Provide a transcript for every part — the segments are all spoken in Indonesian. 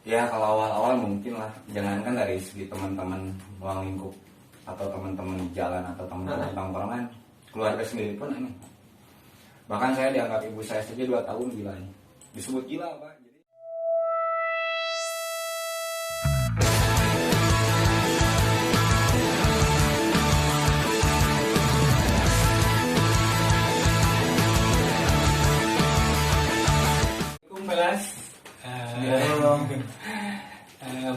Ya kalau awal-awal mungkin lah, jangankan dari segi teman-teman ruang lingkup atau teman-teman di jalan atau teman-teman tongkrongan, keluarga sendiri pun ini. Bahkan saya dianggap ibu saya saja 2 tahun gilanya. Disebut gila Pak. Jadi Velas,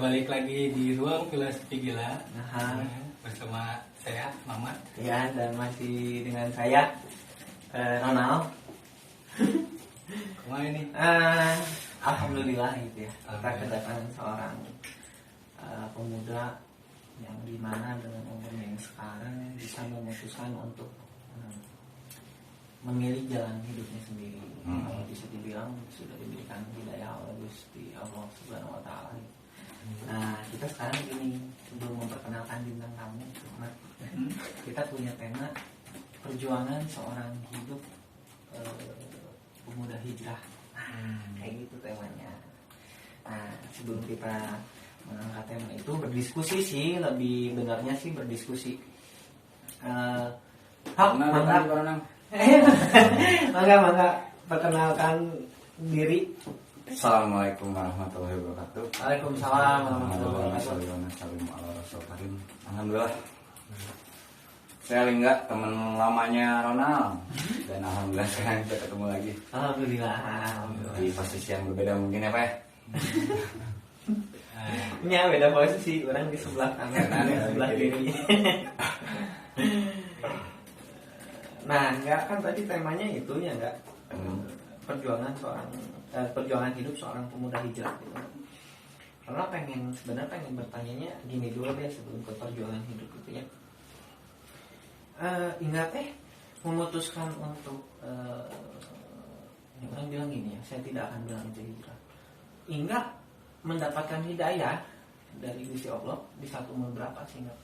balik lagi di ruang filosofi gila bersama saya Mamat. Ya, dan masih dengan saya Ronald. Kemana ini? Alhamdulillah gitu ya. Kita kedatangan seorang pemuda yang dimana dengan umurnya yang sekarang bisa memutuskan untuk memilih jalan hidupnya sendiri. Kalau bisa dibilang sudah diberikan hidayah oleh Gusti Allah Subhanahu Wa Taala. Nah, kita sekarang ini sebelum memperkenalkan bintang tamu, kita punya tema perjuangan seorang hidup pemuda hijrah. Kayak gitu temanya. Nah, sebelum kita mengangkat tema itu berdiskusi sih, lebih benarnya sih berdiskusi. Mangga perkenalkan diri. Assalamualaikum warahmatullahi wabarakatuh. Waalaikumsalam warahmatullahi wabarakatuh. Alhamdulillah. Saya Lingga, teman lamanya Ronald. Dan alhamdulillah sekarang kita ketemu lagi. Alhamdulillah. Di posisi yang berbeda mungkin ya Pak. Ini beda posisi, orang di sebelah kanan, di sebelah kiri. Nah, enggak kan tadi temanya itu ya enggak perjuangan hidup seorang pemuda hijrah gitu. Karena sebenarnya pengen bertanyanya gini dulu deh sebelum ke perjuangan hidup gitu ya. Ingat memutuskan untuk orang bilang gini ya, saya tidak akan bilang itu hijrah. Ingat mendapatkan hidayah dari Gusti Allah di satu umur berapa sehingga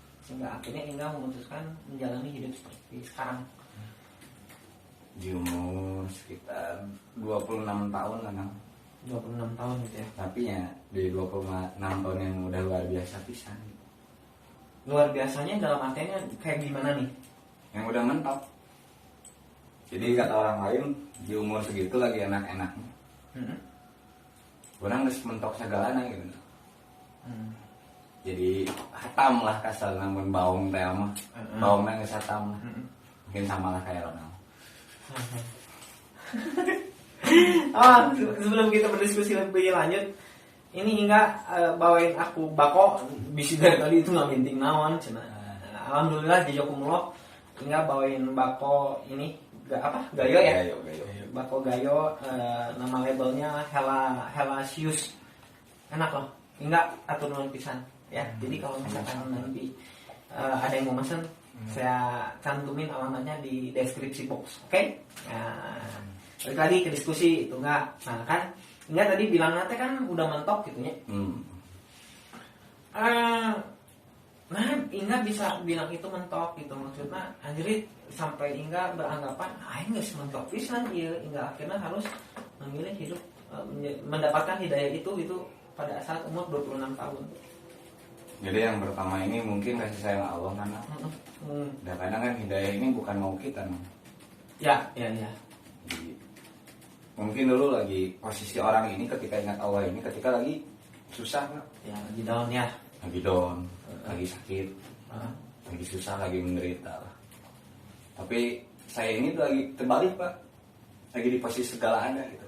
akhirnya Ingat memutuskan menjalani hidup seperti sekarang. Di umur sekitar 26 tahun lah 26 tahun gitu ya. Tapi ya di 26 tahun yang udah luar biasa pisan. Luar biasanya dalam artinya kayak gimana nih? Yang udah mentok. Jadi kata orang lain di umur segitu lagi enak-enaknya. Orang harus mentok segalanya gitu. Jadi hatam lah kasar namun baung teh mah. Baungnya geus hatam. Mungkin samalah kayak Ronald. Sebelum kita berdiskusi lebih lanjut, ini enggak bawain aku bako bisi dari tadi itu nggak minting naon cina. Alhamdulillah jazakumullah enggak bawain bako ini gayo ya. Gayo. Bako gayo, nama labelnya Helasius. Enak loh. Enggak atur nuhun pisan ya. Jadi kalau misalkan nanti ada yang mau pesen, saya cantumin alamatnya di deskripsi box, oke? Nah, balik lagi ke diskusi itu enggak. Nah kan, enggak tadi bilang nanti kan udah mentok gitu ya. Nah, Inga bisa bilang itu mentok gitu maksudnya. Anjrit sampai Inga beranggapan, Inga mentok pisan ya. Inga akhirnya harus memilih hidup mendapatkan hidayah itu pada saat umur 26 tahun. Jadi yang pertama ini mungkin kasih sayang Allah kan. Dan kadang kan hidayah ini bukan mau kita. Ya. Jadi, mungkin dulu lagi posisi orang ini ketika ingat Allah ini ketika lagi susah Pak. Ya, lagi down ya. Lagi down, lagi sakit, lagi susah, lagi menderita lah. Tapi saya ini tuh lagi terbalik Pak. Lagi di posisi segala ada gitu.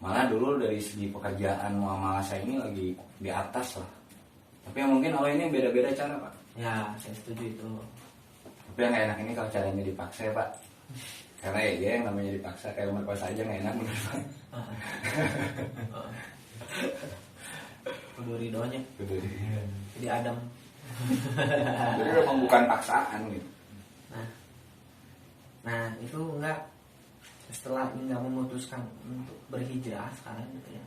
Malah dulu dari segi pekerjaan muamalah saya ini lagi di atas lah. Tapi yang mungkin Allah ini beda-beda cara Pak. Ya, saya setuju itu. Tapi yang gak enak ini kalau caranya dipaksa ya Pak. Karena ya yang namanya dipaksa kayak merkosa aja gak enak bener Pak. Kudu ridhonya. Jadi Adam. Jadi memang bukan paksaan gitu. Nah itu enggak. Setelah Inga memutuskan untuk berhijrah sekarang gitu ya,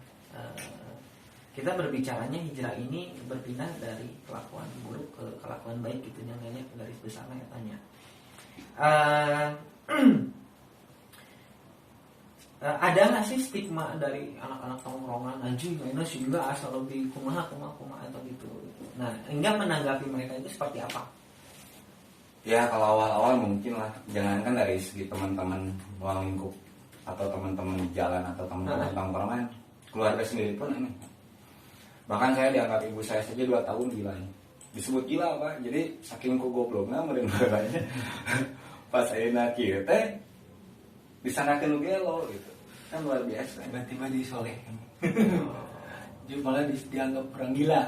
kita berbicaranya hijrah ini berpindah dari kelakuan buruk ke kelakuan baik gitu ya, garis besarnya katanya. ada nggak sih stigma dari anak-anak tongkrongan anjing ini sih enggak asal lebih kumaha atau gitu. Nah, enggak menanggapi mereka itu seperti apa? Ya kalau awal-awal mungkin lah, jangankan dari segi teman-teman ruang lingkup atau teman-teman jalan atau teman-teman tongkrongan, keluarga sendiri pun ini. Bahkan saya dianggap ibu saya saja 2 tahun gila ini. Disebut gila Pak, jadi saking ku goblokna meureun baheula pas ayeuna kieu teh disanakeun gelo gitu. Kan luar biasa. Tiba-tiba disoleh. Jadi malah dianggap orang gila.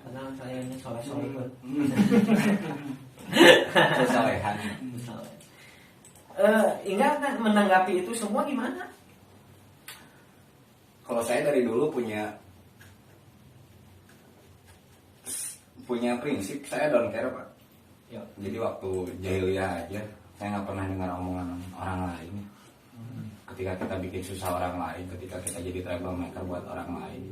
Karena saya ini soleh-soleh pun. Kesalehan. Ingat kan menanggapi itu semua gimana? Kalau saya dari dulu punya prinsip, saya don't care Pak. Ya. Jadi waktu jahiliyah aja saya nggak pernah dengar omongan orang lain. Ketika kita bikin susah orang lain, ketika kita jadi troublemaker buat orang lain,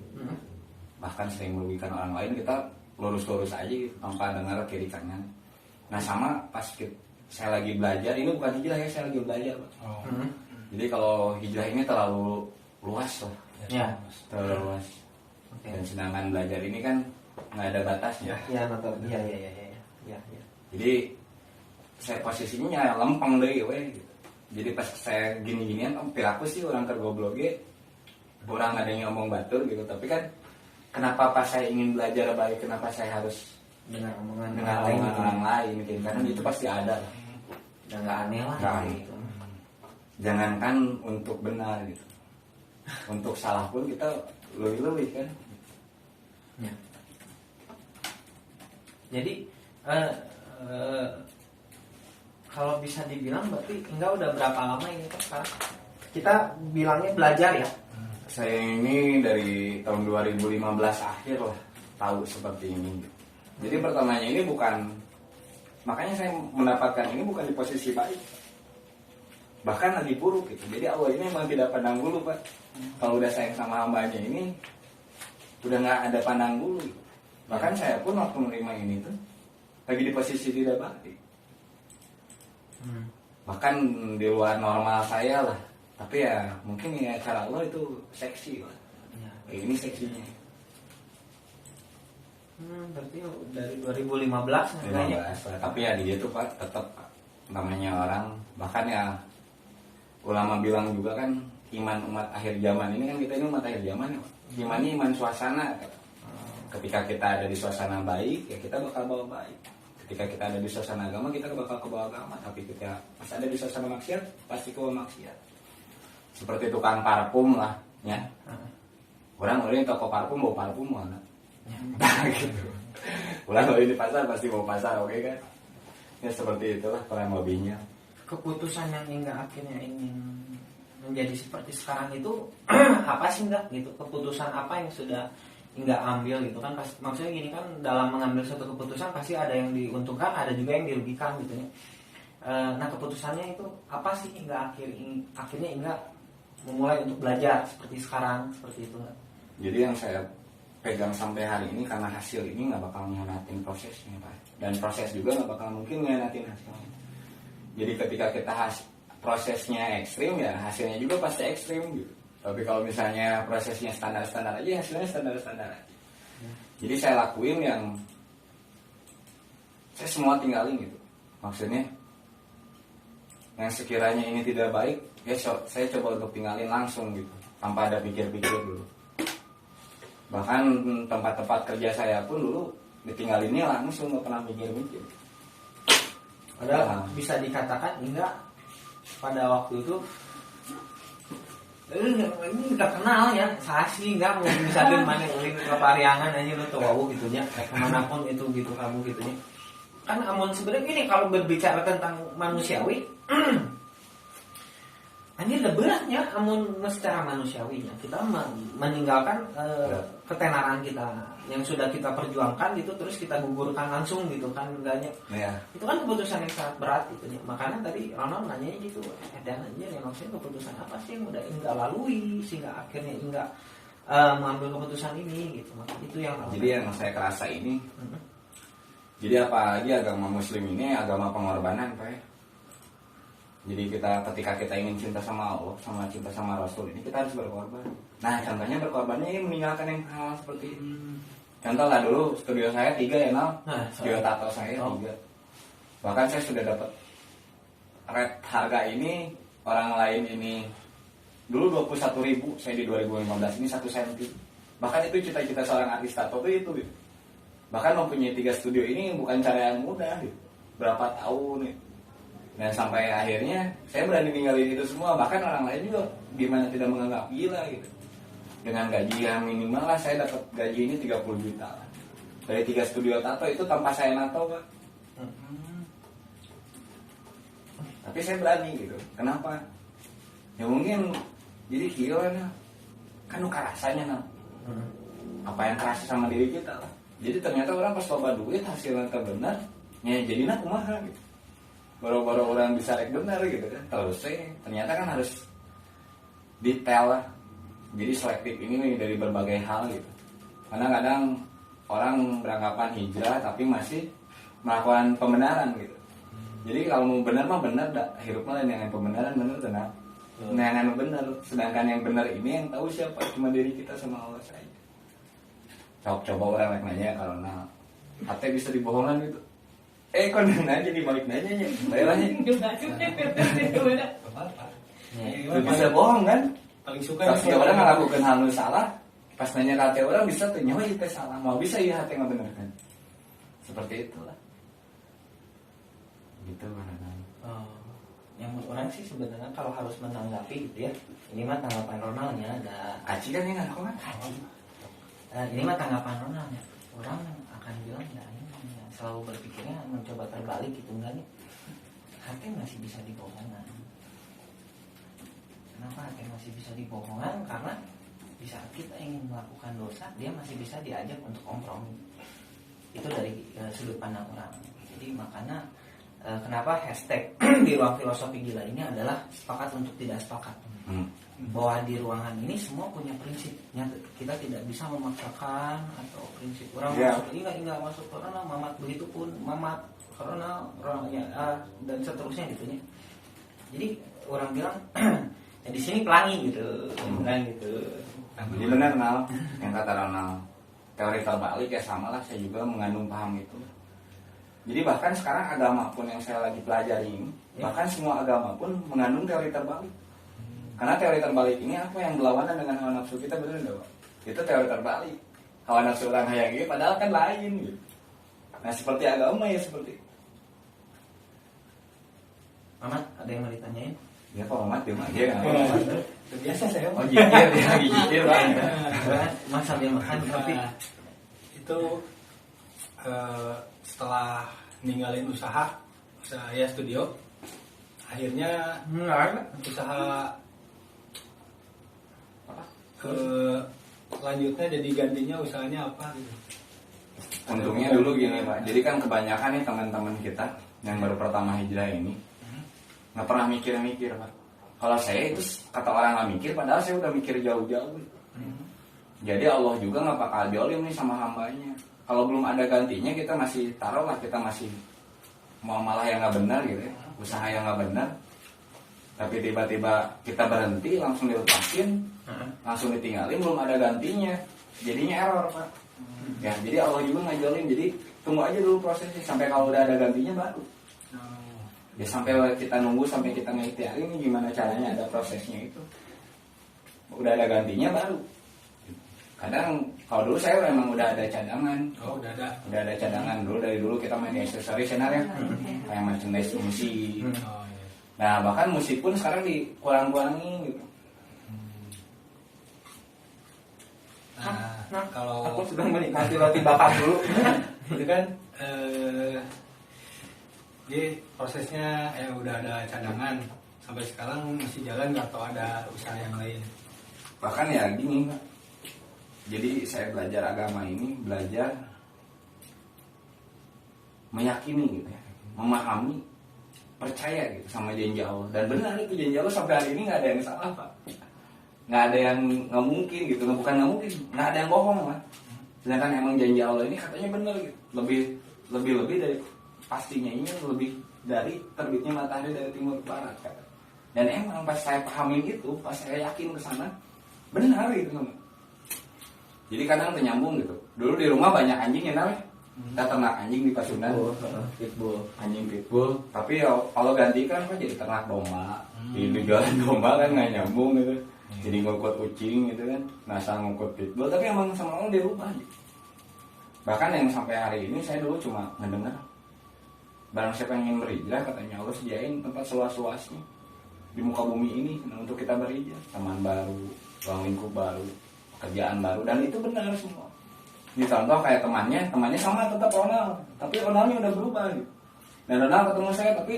bahkan sering merugikan orang lain, kita lurus-lurus aja gitu, tanpa dengar kiri kanan. Nah sama pas saya lagi belajar, ini bukan hijrah ya, saya lagi belajar Pak. Jadi kalau hijrah ini terlalu luas lah, Ya. terlalu luas. Oke. Dan sedangkan belajar ini kan nggak ada batasnya. Ya, nonton. Ya. Jadi saya posisinya lempeng deh gitu. Jadi pas saya gini-ginian aku sih orang tergoblok orang ada yang ngomong batur gitu, tapi kan kenapa pas saya ingin belajar baik, kenapa saya harus Dengar omongan orang lain gitu, karena itu pasti ada lah. Dan nggak aneh lah Nggak kayak aneh. gitu. Jangankan untuk benar gitu, untuk salah pun kita lebih kan. Ya. Jadi kalau bisa dibilang berarti enggak udah berapa lama ini Pak sekarang? Kita bilangnya belajar ya. Saya ini dari tahun 2015 akhir lah tahu seperti ini. Jadi pertamanya ini bukan, makanya saya mendapatkan ini bukan di posisi baik, bahkan lagi buruk gitu. Jadi Allah ini memang tidak pandang bulu Pak. Kalau udah sayang sama hambanya ini udah nggak ada pandang bulu gitu. Bahkan saya pun waktu menerima ini tuh lagi di posisi tidak baik, bahkan di luar normal saya lah. Tapi ya mungkin ya cara Allah itu seksi lah. Ya. Ini seksinya. Berarti dari 2015 kayaknya. 15. Tapi ya dia tuh Pak tetap namanya orang, bahkan ya ulama bilang juga kan iman umat akhir zaman ini kan, kita ini umat akhir zaman ya Pak. Imannya iman suasana. Ketika kita ada di suasana baik ya kita bakal bawa baik. Ketika kita ada di suasana agama kita bakal kebawa agama. Tapi ketika pas ada di suasana maksiat pasti kebawa maksiat. Seperti tukang parfum lah ya. Orang toko parfum bawa parfum mana? Gitu. Ulang kalau di pasar pasti mau pasar, oke kan? Ya seperti itulah kurang lebihnya. Keputusan yang hingga akhirnya ingin menjadi seperti sekarang itu apa sih enggak gitu? Keputusan apa yang sudah hingga ambil gitu kan? Maksudnya gini kan, dalam mengambil suatu keputusan pasti ada yang diuntungkan, ada juga yang dirugikan gitu ya. Nah keputusannya itu apa sih hingga akhirnya hingga memulai untuk belajar seperti sekarang, seperti itu enggak? Jadi yang saya pegang sampai hari ini karena hasil ini nggak bakal mengkhianatin prosesnya Pak, dan proses juga nggak bakal mungkin mengkhianatin hasilnya. Jadi ketika kita prosesnya ekstrim ya hasilnya juga pasti ekstrim gitu. Tapi kalau misalnya prosesnya standar-standar aja, hasilnya standar-standar aja. Jadi saya lakuin yang saya semua tinggalin gitu. Maksudnya yang sekiranya ini tidak baik ya saya coba untuk tinggalin langsung gitu, tanpa ada pikir-pikir dulu. Bahkan tempat-tempat kerja saya pun dulu ditinggalinnya langsung, nggak pernah mikir-mikir. Padahal bisa dikatakan enggak pada waktu itu ini udah kenal ya, sasi enggak mau misalkan mana ulin ke Pariangan aja lo tahu gitu ya, kemanapun itu gitu kamu gitu ya. Kan amun sebenarnya gini, kalau berbicara tentang manusiawi ini udah beratnya amun secara manusiawinya kita meninggalkan ketenaran kita yang sudah kita perjuangkan gitu, terus kita gugurkan langsung gitu kan, enggaknya Ya. itu kan keputusan yang sangat berat gitu ya. Makanya tadi Ronald nanya gitu, dan aja yang maksudnya keputusan apa sih yang udah enggak lalui sehingga akhirnya enggak mengambil keputusan ini gitu. Maka itu yang Jadi yang saya kerasa ini, jadi apalagi agama Muslim ini agama pengorbanan Pak ya. Jadi ketika kita ingin cinta sama Allah, sama cinta sama Rasul ini kita harus berkorban. Nah contohnya berkorbannya ini meninggalkan yang hal seperti ini. Contoh lah dulu studio saya 3 ya Nal, studio tato saya 3. Bahkan saya sudah dapat rate harga ini, orang lain ini dulu 21.000, saya di 2015 ini 1 senti. Bahkan itu cita-cita seorang artis tato itu gitu. Bahkan mempunyai 3 studio ini bukan cara yang mudah gitu. Berapa tahun gitu. Dan sampai akhirnya saya berani ninggalin itu semua. Bahkan orang lain juga gimana tidak menganggap gila gitu. Dengan gaji yang minimal lah saya dapat gaji ini 30 juta lah. Dari 3 studio tato itu tanpa saya nato Pak. Tapi saya berani gitu. Kenapa? Ya mungkin jadi kira kan luka rasanya apa yang kerasa sama diri kita lah. Jadi ternyata orang pas loba duit hasilnya benar, ya jadinya kumaha gitu. Baru-baru orang bisa rek benar gitu kan. Terus ternyata kan harus detail lah. Jadi selektif ini nih dari berbagai hal gitu. Karena kadang orang beranggapan hijrah tapi masih melakukan pembenaran gitu. Jadi kalau mau benar mah benar dah. Hirupnya lain yang pembenaran benar tenang. Nah yang benar. Sedangkan yang benar ini yang tahu siapa cuma diri kita sama Allah saja. Coba orang nanya kalau hati bisa dibohongan gitu. Kok nanya jadi balik nanya nya. Bayarnya. Bisa bohong kan? Paling suka Pasti orang ngelakukan hal yang salah. Pas nanya hati orang bisa tuh nyawa itu salah. Mau bisa ya hati nggak benar kan? Seperti itulah. Gitu kan. Yang orang sih sebenarnya kalau harus menanggapi gitu ya. Ini mah tanggapan Ronaldnya ada. Aci kan yang ngaku kan? Ini mah tanggapan Ronaldnya. Orang akan bilang ya ini selalu berpikirnya mencoba terbalik gitu enggak nih. Hati masih bisa dibohongan. Kenapa hati masih bisa dibohongan? Karena di saat kita ingin melakukan dosa, dia masih bisa diajak untuk kompromi. Itu dari sudut pandang orang. Jadi makanya kenapa hashtag di ruang filosofi gila ini adalah sepakat untuk tidak sepakat. Bahwa di ruangan ini semua punya prinsipnya. Kita tidak bisa memaksakan atau prinsip orang masuk ini enggak masuk karena mamat begitu pun mamat karena orangnya dan seterusnya gitu ya. Jadi orang bilang ya di sini pelangi gitu, kan gitu. Jadi benar Nal, yang kata Ronald, teori terbalik ya sama lah, saya juga mengandung paham itu. Jadi bahkan sekarang agama pun yang saya lagi pelajari ini, bahkan semua agama pun mengandung teori terbalik. Karena teori terbalik ini apa yang berlawanan dengan hawa nafsu kita, benar nggak Pak? Itu teori terbalik. Hawa nafsu orang hayang ini padahal kan lain gitu. Nah seperti agama ya seperti. Mamat, ada yang mau ditanyain? Ya Pak Mamat dia aja kan. Biasa saya. Oh jikir, dia lagi jikir Pak. Mas sambil makan kopi. Itu setelah ninggalin usaha ya studio, akhirnya usaha selanjutnya jadi gantinya usahanya apa gitu. Untungnya dulu gini Pak, jadi kan kebanyakan nih teman-teman kita yang baru pertama hijrah ini nggak pernah mikir-mikir Pak. Kalau saya itu kata orang nggak mikir, padahal saya udah mikir jauh-jauh. Jadi Allah juga nggak bakal jolim nih sama hambanya. Kalau belum ada gantinya kita masih taruh lah, kita masih mau malah yang nggak benar gitu ya, usaha yang nggak benar. Tapi tiba-tiba kita berhenti langsung dilepasin, langsung ditinggalin, belum ada gantinya, jadinya error Pak. Ya jadi Allah juga nggak jolim, jadi tunggu aja dulu prosesnya sampai kalau udah ada gantinya baru. Ya sampai kita nunggu sampai kita ngikhtiarin ini gimana caranya ada prosesnya itu. Udah ada gantinya baru. Kadang kalau dulu saya memang udah ada cadangan. Oh udah ada. Udah ada cadangan dulu dari dulu kita main di aksesoris ya. Kayak merchandise musik. Oh, iya. Nah bahkan musik pun sekarang dikurang-kurangin gitu. Nah kalau aku sedang menikmati roti bakar dulu. itu kan jadi prosesnya udah ada cadangan sampai sekarang masih jalan nggak atau ada usaha yang lain? Bahkan ya gini Pak. Jadi saya belajar agama ini belajar meyakini gitu ya, memahami, percaya gitu sama janji Allah. Dan benar itu janji Allah sampai hari ini nggak ada yang salah Pak. Nggak ada yang nggak mungkin gitu, bukan nggak mungkin, nggak ada yang bohong Pak. Sedangkan emang janji Allah ini katanya benar gitu, lebih dari pastinya ini lebih dari terbitnya matahari dari timur ke barat kan. Dan emang pas saya pahamin itu, pas saya yakin ke sana, benar gitu. Jadi kadang ternyambung gitu. Dulu di rumah banyak anjing ya namanya. Kita ternak anjing di Pasundan. Pitbull. Anjing pitbull. Tapi ya, kalau gantikan kan jadi ternak domba. Di jualan domba kan nggak nyambung gitu. Jadi ngukut kucing gitu kan. Nasa ngukut pitbull. Tapi emang sama orang di rumah gitu. Bahkan yang sampai hari ini saya dulu cuma ngedengar. Barang siapa yang ingin berhijrah katanya Allah sediain tempat seluas-luasnya di muka bumi ini untuk kita berhijrah. Teman baru, ruang lingkup baru, pekerjaan baru, dan itu benar semua. Ini contoh kayak temannya sama tetap Ronald, tapi Ronaldnya udah berubah gitu. Dan Ronald ketemu saya tapi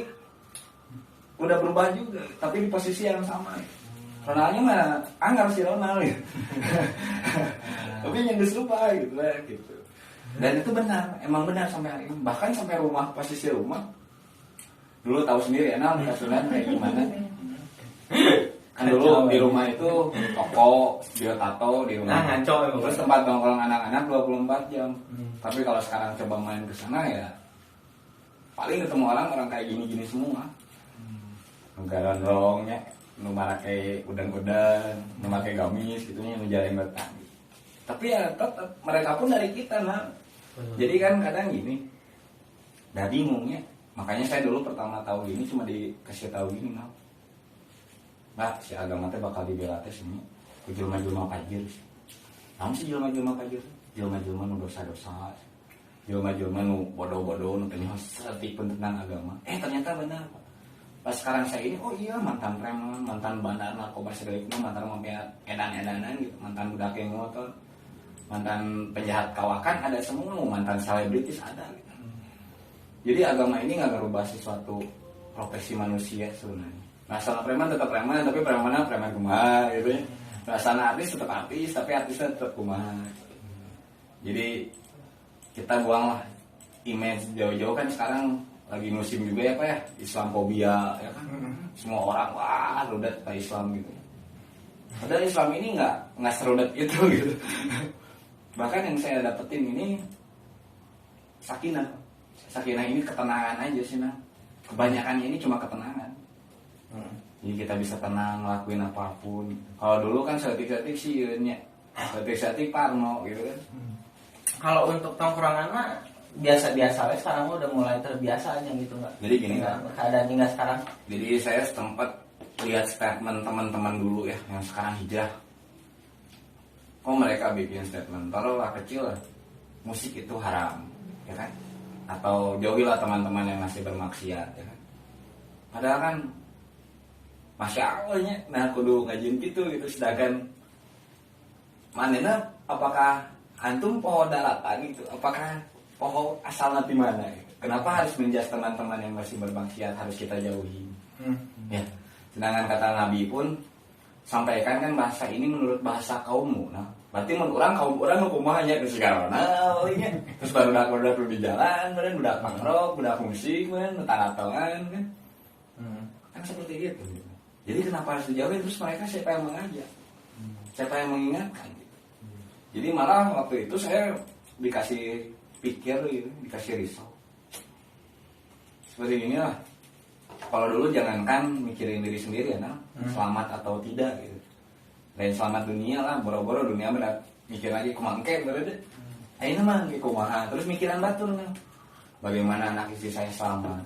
udah berubah juga, tapi di posisi yang sama gitu. Ronaldnya mah anggar si Ronald gitu. Tapi nyendus lupa gitu. Dan itu benar, emang benar sampai hari ini. Bahkan sampai rumah, posisi rumah dulu tahu sendiri ya, di Pasundan kayak gimana. Kan dulu di rumah itu toko, biotato di rumah. Ngaco emang. Terus tempat nongkrong anak-anak 24 jam. Tapi kalau sekarang coba main ke sana ya paling ketemu orang kayak gini-gini semua. Ngegarondongnya, nu make udang-udang, nu make gamis gitu nya, nu jarang betah. Tapi ya tetap mereka pun dari kita nah. Jadi kan kadang gini, udah bingungnya. Makanya saya dulu pertama tahu ini cuma dikasih tahu gini nah. Nah, si agama teh bakal dibela teh sini. Ku jelema-jelema fajir. Namun si jelema-jelema fajir, jelema-jelema nu dosa-dosa. Jelema-jelema nu bodoh-bodoh nu teh seperti tentang agama. Ternyata benar. Pas sekarang saya ini, oh iya mantan preman, mantan bandar narkoba segalanya, mantan mafia edan-edanan gitu, mantan budak yang motor, mantan penjahat kawakan ada semua, mantan selebritis ada gitu. Jadi agama ini nggak merubah sesuatu profesi manusia sebenarnya. Nah, sana preman tetap preman, tapi preman kumaha gitu ya. Nah, sana artis tetap artis, tapi artisnya tetap kumaha. Jadi kita buanglah image jauh-jauh kan sekarang lagi musim juga ya Pak ya, Islamophobia ya kan. Semua orang wah rudet ke Islam gitu. Padahal Islam ini nggak serudet itu gitu. Bahkan yang saya dapetin ini sakinah. Sakinah ini ketenangan aja sih nah. Kebanyakannya ini cuma ketenangan. Jadi kita bisa tenang ngelakuin apapun. Kalau dulu kan setik-setik sih nya. Setik-setik parno gitu kan. Kalau untuk tongkrongan mah biasa-biasa wes, sekarang udah mulai terbiasa aja gitu nggak? Jadi gini kan. Keadaannya nggak sekarang. Jadi saya sempat lihat statement teman-teman dulu ya yang sekarang hijrah. Kok mereka bikin statement, taruhlah kecil lah, musik itu haram, ya kan? Atau jauhilah teman-teman yang masih bermaksiat, ya kan? Padahal kan, masya Allahnya, nah kudu ngajin gitu, sedangkan manena apakah antum poho dalapan gitu, apakah poho asal nanti mana? Gitu. Kenapa harus menjas teman-teman yang masih bermaksiat harus kita jauhi? Ya, sedangkan kata Nabi pun sampaikan kan bahasa ini menurut bahasa kaummu. Nah, berarti menurut orang kaum orang hukumnya ke segala. Nah, terus baru udah di jalan, kemudian udah pangrok, udah musik, kemudian tarat-taran kan. Kan seperti itu. Jadi kenapa harus dijauhin? Terus mereka siapa yang mengajak? Siapa yang mengingatkan? Gitu. Jadi malah waktu itu saya dikasih pikir gitu, dikasih risau. Seperti inilah. Kalau dulu jangankan mikirin diri sendiri ya, nah, selamat atau tidak gitu. Lain selamat dunia lah, boro-boro dunia berat. Mikir lagi kumangke berarti. Ayeuna mah ge kumaha, terus mikiran batur nah. Bagaimana anak istri saya selamat?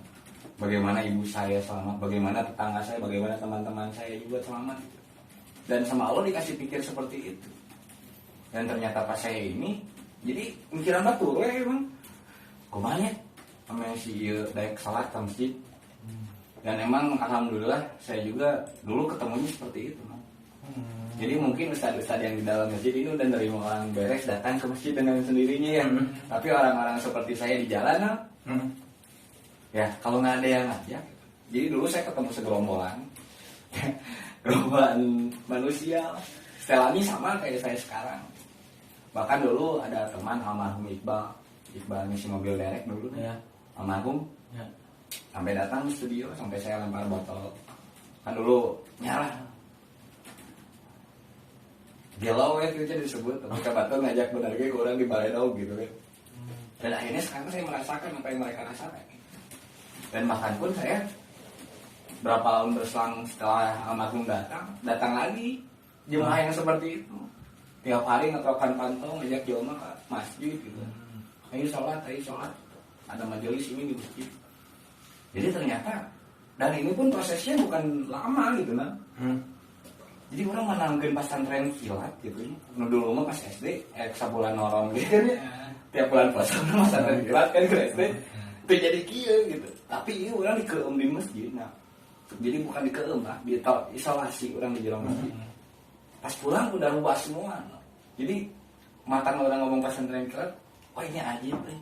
Bagaimana ibu saya selamat? Bagaimana tetangga saya, bagaimana teman-teman saya juga selamat gitu. Dan sama Allah dikasih pikir seperti itu. Dan ternyata pas saya ini jadi mikiran batur emang. Kumaha nya? Ame si ieu daek salat ka masjid. Dan emang alhamdulillah saya juga dulu ketemunya seperti itu. Jadi mungkin ustadz-ustadz yang di dalam masjid ini udah nerima orang beres datang ke masjid dengan sendirinya ya. Tapi orang-orang seperti saya di jalan ya kalau nggak ada yang ngajak. Jadi dulu saya ketemu segerombolan gerombolan manusia, setelannya sama kayak saya sekarang. Bahkan dulu ada teman almarhum Iqbal ngisi mobil derek dulu ya. Almarhum ya. Sampai datang ke studio, sampai saya lempar botol. Kan dulu nyala galau ya itu disebut, tapi kabatur ngajak benar ke orang di balai daun gitu kan. Dan akhirnya sekarang saya merasakan apa yang mereka rasakan. Dan bahkan pun saya berapa tahun berselang setelah almarhum datang lagi jemaah yang seperti itu. Tiap hari ngetrokan pantau ngajak jemaah ke masjid gitu. Ayo sholat. Ada majelis ini di masjid. Jadi ternyata dan ini pun prosesnya bukan lama gitu nah. Jadi orang menangkan pesantren kilat gitu ya. Dulu mah pas SD, sebulan orang gitu kan ya. Tiap bulan puasa orang pesantren kilat kan ke SD. Itu jadi kieu gitu. Tapi ini orang dikeum di masjid nah. Jadi bukan dikeum lah, isolasi orang di dalam masjid. Pas pulang udah luas semua. Jadi mata orang ngomong pesantren kilat, wah ini ajib nih.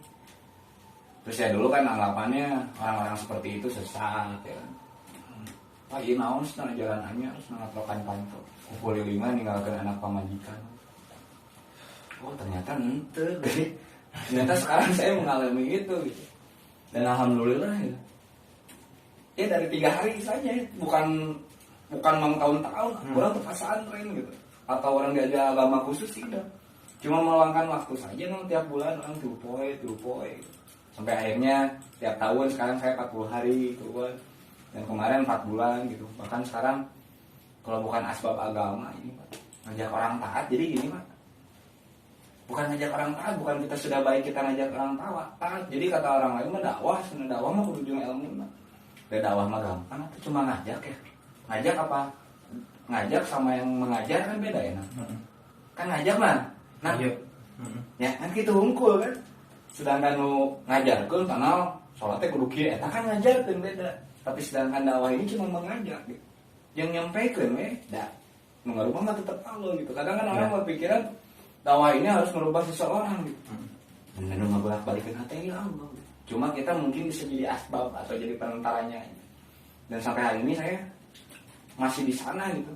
Terus ya dulu kan anggapannya orang-orang seperti itu sesat ya kan. Wah iya naon setengah jalanannya harus mengatrokan pantau. Kumpul 5 ninggalkan anak pamajikan. Oh ternyata ente. Ternyata sekarang saya mengalami itu gitu. Dan alhamdulillah ya dari 3 hari saja bukan mang tahun-tahun orang tuh pesantren gitu atau orang diajar agama khusus tidak cuma meluangkan waktu saja tiap bulan orang tupoy sampai akhirnya tiap tahun sekarang saya 40 hari keluar dan kemarin 4 bulan gitu bahkan sekarang kalau bukan asbab agama ini Pak ngajak orang taat jadi gini Pak bukan ngajak orang taat bukan kita sudah baik kita ngajak orang taat jadi kata orang lain mah dakwah mah kudu ujung ilmu mah dakwah mah gampang itu cuma ngajak ya ngajak apa ngajak sama yang mengajar kan beda ya kan ngajak mah nah ya kan kita hungkul kan sedangkan lu ngajarkeun kenal salatnya kudu kieu eta kan ngajarkeun beda tapi sedangkan dakwah ini cuma mengajak gitu yang nyampaikan da ngarubah mah tetap Allah gitu kadang kan orang berpikiran dakwah ini harus merubah seseorang gitu bener bolak-balikin hati ya Allah cuma kita mungkin bisa jadi asbab atau jadi perantaranya dan sampai hari ini saya masih di sana gitu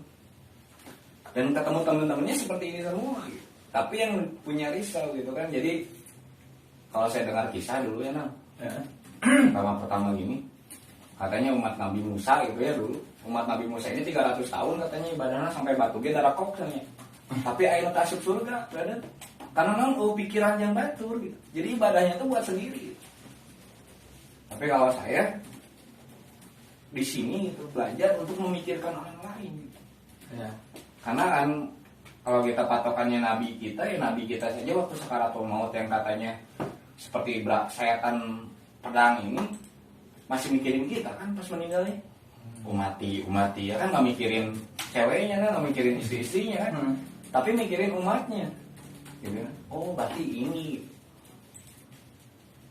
dan ketemu teman-temannya seperti ini semua gitu. Tapi yang punya risau gitu kan jadi kalau saya dengar kisah dulu ya Nang pertama gini katanya umat Nabi Musa gitu ya dulu umat Nabi Musa ini 300 tahun katanya ibadahnya sampai batu ge darakok katanya tapi ayeuna masuk surga berada karena pikiran yang batur gitu jadi ibadahnya itu buat sendiri gitu. Tapi kalau saya di sini itu belajar untuk memikirkan orang lain gitu. Ya. Karena kan kalau kita patokannya nabi kita ya nabi kita saja waktu sakaratul maut yang katanya seperti sayatan pedang ini masih mikirin kita kan pas meninggalnya umati ya kan nggak mikirin ceweknya kan nggak mikirin istri-istrinya kan tapi mikirin umatnya gitu kan oh berarti ini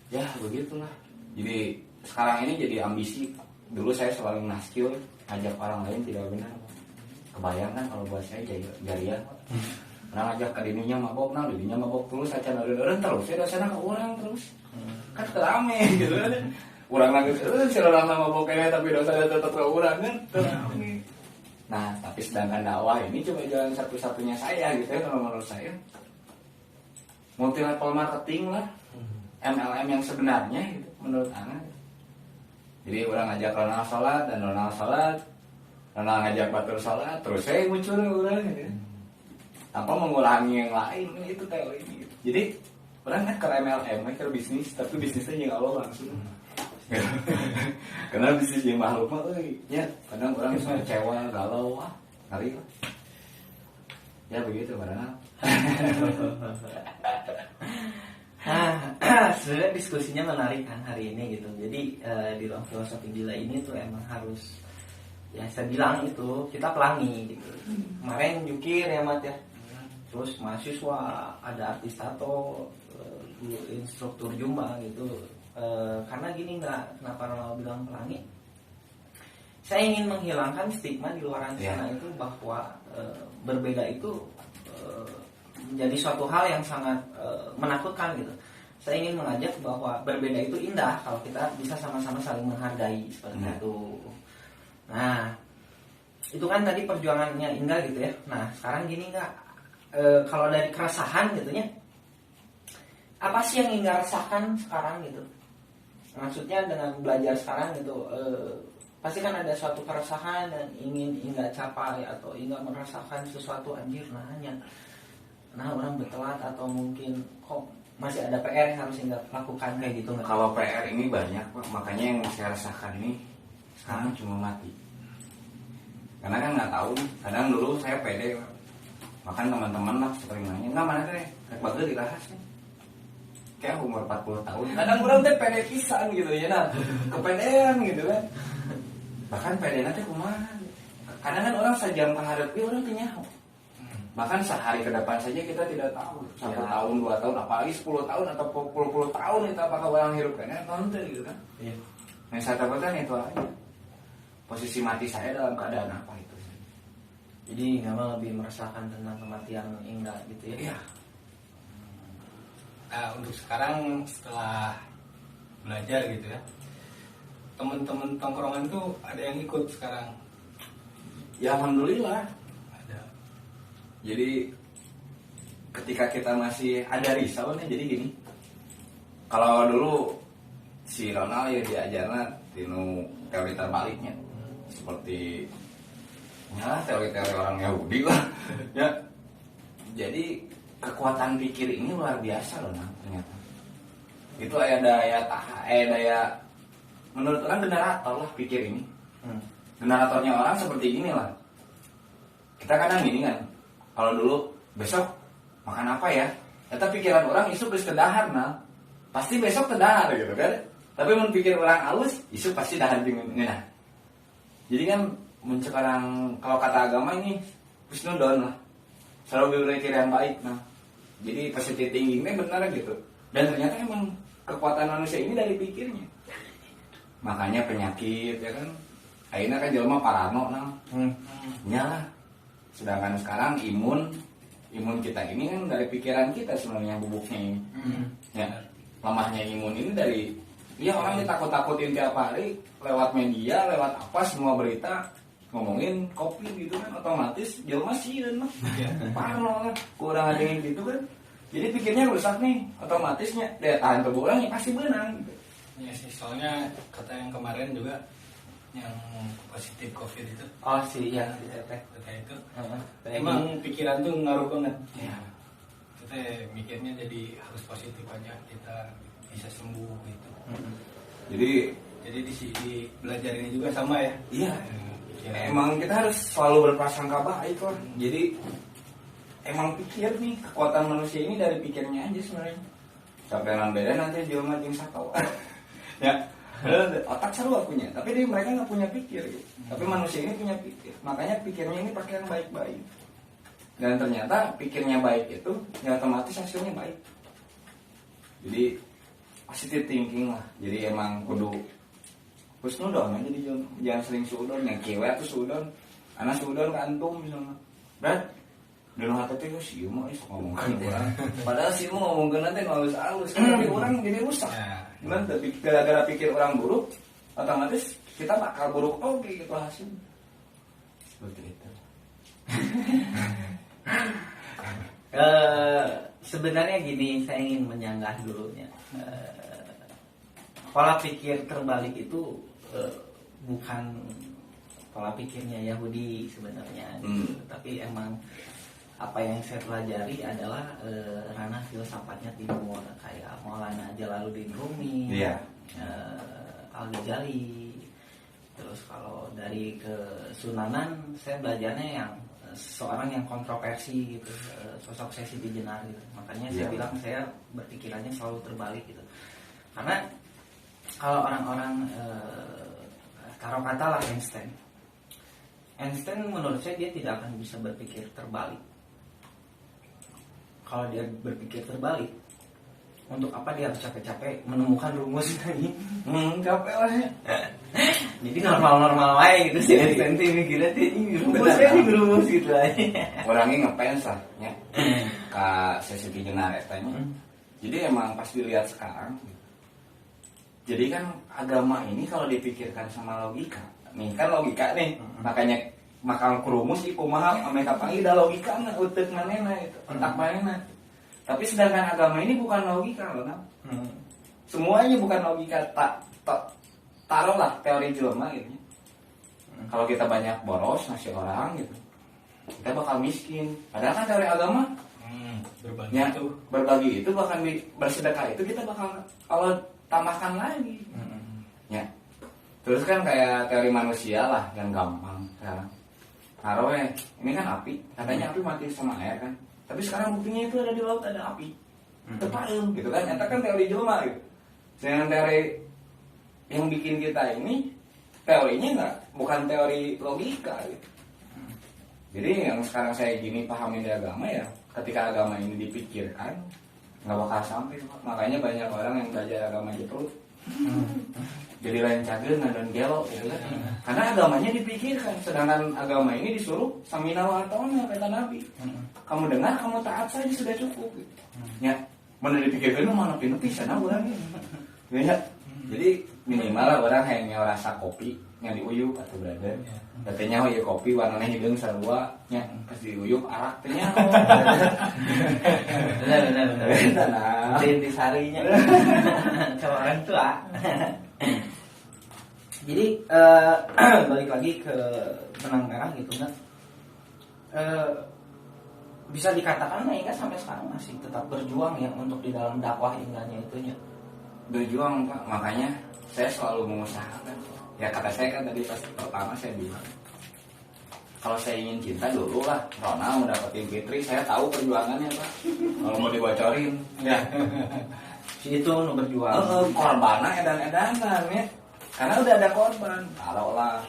ya begitulah jadi sekarang ini jadi ambisi dulu saya selalu naskil ngajak orang lain tidak benar kebayang kan kalau buat saya jariah pernah ngajak ke dininya mabok dininya mabok terus acan orang terus saya dosen ke orang terus kan terame gitu kan orang nangis si orang mabok kayaknya tapi dosanya tetap ke orang kan terame nah tapi sedangkan dakwah ini cuma jalan satu-satunya saya gitu ya kalau menurut saya multi level marketing lah MLM yang sebenarnya gitu menurut anak jadi orang ngajak Ronald sholat dan Ronald sholat Ronald ngajak Batur sholat terus saya muncul orang gitu tanpa mengulangi yang lain itu teori gitu. Jadi orang kan ke MLM ke bisnis tapi bisnisnya juga Allah langsung karena bisnis yang makhluk mah ya kadang orang bisa kecewa galau ngeri lah ya begitu karena sebenarnya diskusinya menarik kan hari ini gitu. Jadi di ruang filosofi gila ini tuh emang harus ya saya bilang itu kita pelangi gitu. Kemarin jukir ya Mat ya. Terus mahasiswa ada artis tato, instruktur jumba gitu. Karena gini kenapa Ronald bilang pelangi? Saya ingin menghilangkan stigma di luar sana itu bahwa berbeda itu menjadi suatu hal yang sangat menakutkan gitu. Saya ingin mengajak bahwa berbeda itu indah kalau kita bisa sama-sama saling menghargai seperti itu. Nah, itu kan tadi perjuangannya Indah gitu ya. Nah, sekarang gini nggak, kalau dari keresahan gitunya, apa sih yang Indah rasakan sekarang gitu? Maksudnya dengan belajar sekarang gitu, pasti kan ada suatu keresahan dan ingin Indah capai atau Indah merasakan sesuatu anjir nah orang bertelat atau mungkin kok masih ada PR yang harus Inggak lakukan kayak gitu nggak? Kalau PR ini banyak Pak, makanya yang saya rasakan ini sekarang cuma mati. Karena kan nggak tahu nih, kadang dulu saya pede Pak. Bahkan teman-teman lah sering nanya, nggak mana teh, kayak bagel dibahas nih. Kayak umur 40 tahun, kadang kurang teh pede pisan gitu ya, nah kepedean gitu kan. Bahkan pede nanti kumaha. Kadang kan orang sejam menghadapi orang kenyaho. Bahkan sehari ke depan saja kita tidak tahu. 1 tahun, 2 tahun, apalagi 10 tahun atau 10 tahun itu apakah orang hidup kan? Tonton gitu kan. Iya. Yang saya takutkan itu aja. Posisi mati saya dalam keadaan apa itu. Jadi memang lebih merasakan tentang kematian Inggak gitu ya. Iya. Nah, untuk sekarang setelah belajar gitu ya, teman-teman tongkrongan tuh ada yang ikut sekarang. Ya alhamdulillah. Ada. Jadi ketika kita masih ada risau nih, jadi gini. Kalau dulu si Ronald ya diajarnya tinu teori terbaliknya. Seperti ya teori-teori orang Yahudi lah. Ya. Jadi kekuatan pikir ini luar biasa loh ternyata. Itu daya menurut orang generator lah pikir ini. Generatornya orang seperti inilah. Kita kadang gini kan, kalau dulu besok makan apa ya? Eta pikiran orang isuk geus kedahar nah. Pasti besok kedahar gitu kan. Tapi mun pikir orang halus, isuk pasti dahar jeung ngeunah. Jadi kan mun sekarang kalau kata agama ini husnudon lah. Selalu berpikir yang baik nah. Jadi positive thinking-nya benar gitu. Dan ternyata emang kekuatan manusia ini dari pikirnya. Makanya penyakit ya kan. Akhirnya kan jelema parano nah. Nyalah. Sedangkan sekarang imun kita ini kan dari pikiran kita sebenarnya bubuknya ini. Ya. Lemahnya imun ini dari ya orang ditakut-takutin tiap hari lewat media, lewat apa semua berita ngomongin kopi gitu kan otomatis jelema sieun mah. Parno lah. Kurang ada yang gitu kan. Jadi pikirnya rusak nih, otomatisnya daya tahan tubuh orang ya pasti benang gitu. Ya sih, soalnya kata yang kemarin juga yang positif COVID itu, Oh sih ya, teteh. kata itu Emang emang pikiran tuh ngaruh banget. Ya. Kita mikirnya jadi harus positif aja, kita bisa sembuh gitu. Jadi di sini belajar ini juga sama ya. Iya. Pikiran. Emang kita harus selalu berprasangka baik lah. Jadi emang pikir nih kekuatan manusia ini dari pikirnya aja sebenarnya. Sampai beda nanti jelema jeung sakawa. Ya. Otak sarua punya, tapi mereka nggak punya pikir. Gitu. Tapi manusia ini punya pikir. Makanya pikirnya ini pakai yang baik-baik. Dan ternyata pikirnya baik itu ya otomatis hasilnya baik. Jadi positive thinking lah. Jadi emang kudu husnudon aja, jadi jangan sering suudon. Yang kieu tuh suudon. Ana suudon ka antum misalnya. Brad, dulu hati teh si mah ngomongkan orang. Padahal si mah ngomongkeun teh halus-halus. Tapi orang jadi rusak. Gimana gara-gara pikir orang buruk, otomatis kita bakal buruk gitu hasil. Seperti itu. Sebenarnya gini, saya ingin menyanggah dulunya. Pola pikir terbalik itu bukan pola pikirnya Yahudi sebenarnya, tapi emang apa yang saya pelajari adalah ranah filsafatnya timur, kayak Maulana Jalaluddin Rumi, Al-Ghazali. Terus kalau dari Kesunanan saya belajarnya yang seorang yang kontroversi gitu, sosok Sesi Jenar gitu. Makanya saya bilang saya berpikirannya selalu terbalik gitu. Karena kalau orang-orang taruh katalah Einstein menurut saya dia tidak akan bisa berpikir terbalik. Kalau dia berpikir terbalik, untuk apa dia harus capek-capek menemukan rumus lagi? Capek lah ya. Jadi normal-normal aja gitu sih. Einstein mikirnya ini rumus gitu aja. Orangnya ngefans lah ya. Kak Sesi Jenar etanya. Jadi emang pas dilihat sekarang, jadi kan agama ini kalau dipikirkan sama logika, nih kan logika nih, makanya makal kurumus iku mahal ame kapanggih da logika na utek manehna itu otak manehna. Tapi sedangkan agama ini bukan logika loh nah. Semuanya bukan logika. Taruhlah teori jelema gitu. Kalau kita banyak boros ngasih orang gitu, kita bakal miskin. Padahal kan teori agama berbagi Ya, itu. berbagi itu bahkan bersedekah itu kita bakal Allah tambahkan lagi. Ya. Terus kan kayak teori manusia lah yang gampang sekarang. Taruh ini kan api, katanya api mati sama air kan. Tapi sekarang buktinya itu ada di laut ada api. Tepaeum gitu kan. Eta kan teori jelema gitu. Sedangkan teori yang bikin kita ini teorinya bukan teori logika gitu. Jadi yang sekarang saya gini pahamin di agama ya, ketika agama ini dipikirkan nggak bakal sampai. Makanya banyak orang yang belajar agama Jepang jadi lain cagel dan gelo gitu kan. Karena agamanya dipikirkan, sedangkan agama ini disuruh samina wa ata'na kata Nabi. Kamu dengar, kamu taat saja sudah cukup gitu. Ya, mana dipikirkan mana pinuti sana orang. Ya. Jadi minimal lah orang hanya rasa kopi yang diuyuk atau brother. Katanya ya kopi warnanya hidung sarua nya pas diuyuk arak teh nya. Benar. Intisarinya sama orang tua. Jadi balik lagi ke benang merah gitu kan. Bisa dikatakan Inga sampai sekarang masih tetap berjuang ya untuk di dalam dakwah Ingganya itunya. Berjuang Pak, makanya saya selalu mengusahakan. Ya kata saya kan tadi pas pertama saya bilang kalau saya ingin cinta dulu lah Ronald dapetin Fitri, saya tahu perjuangannya Pak. Kalau mau dibocorin ya Si itu nu berjuang. korbannya edan-edanan ya. Karena udah ada korban. Kalau lah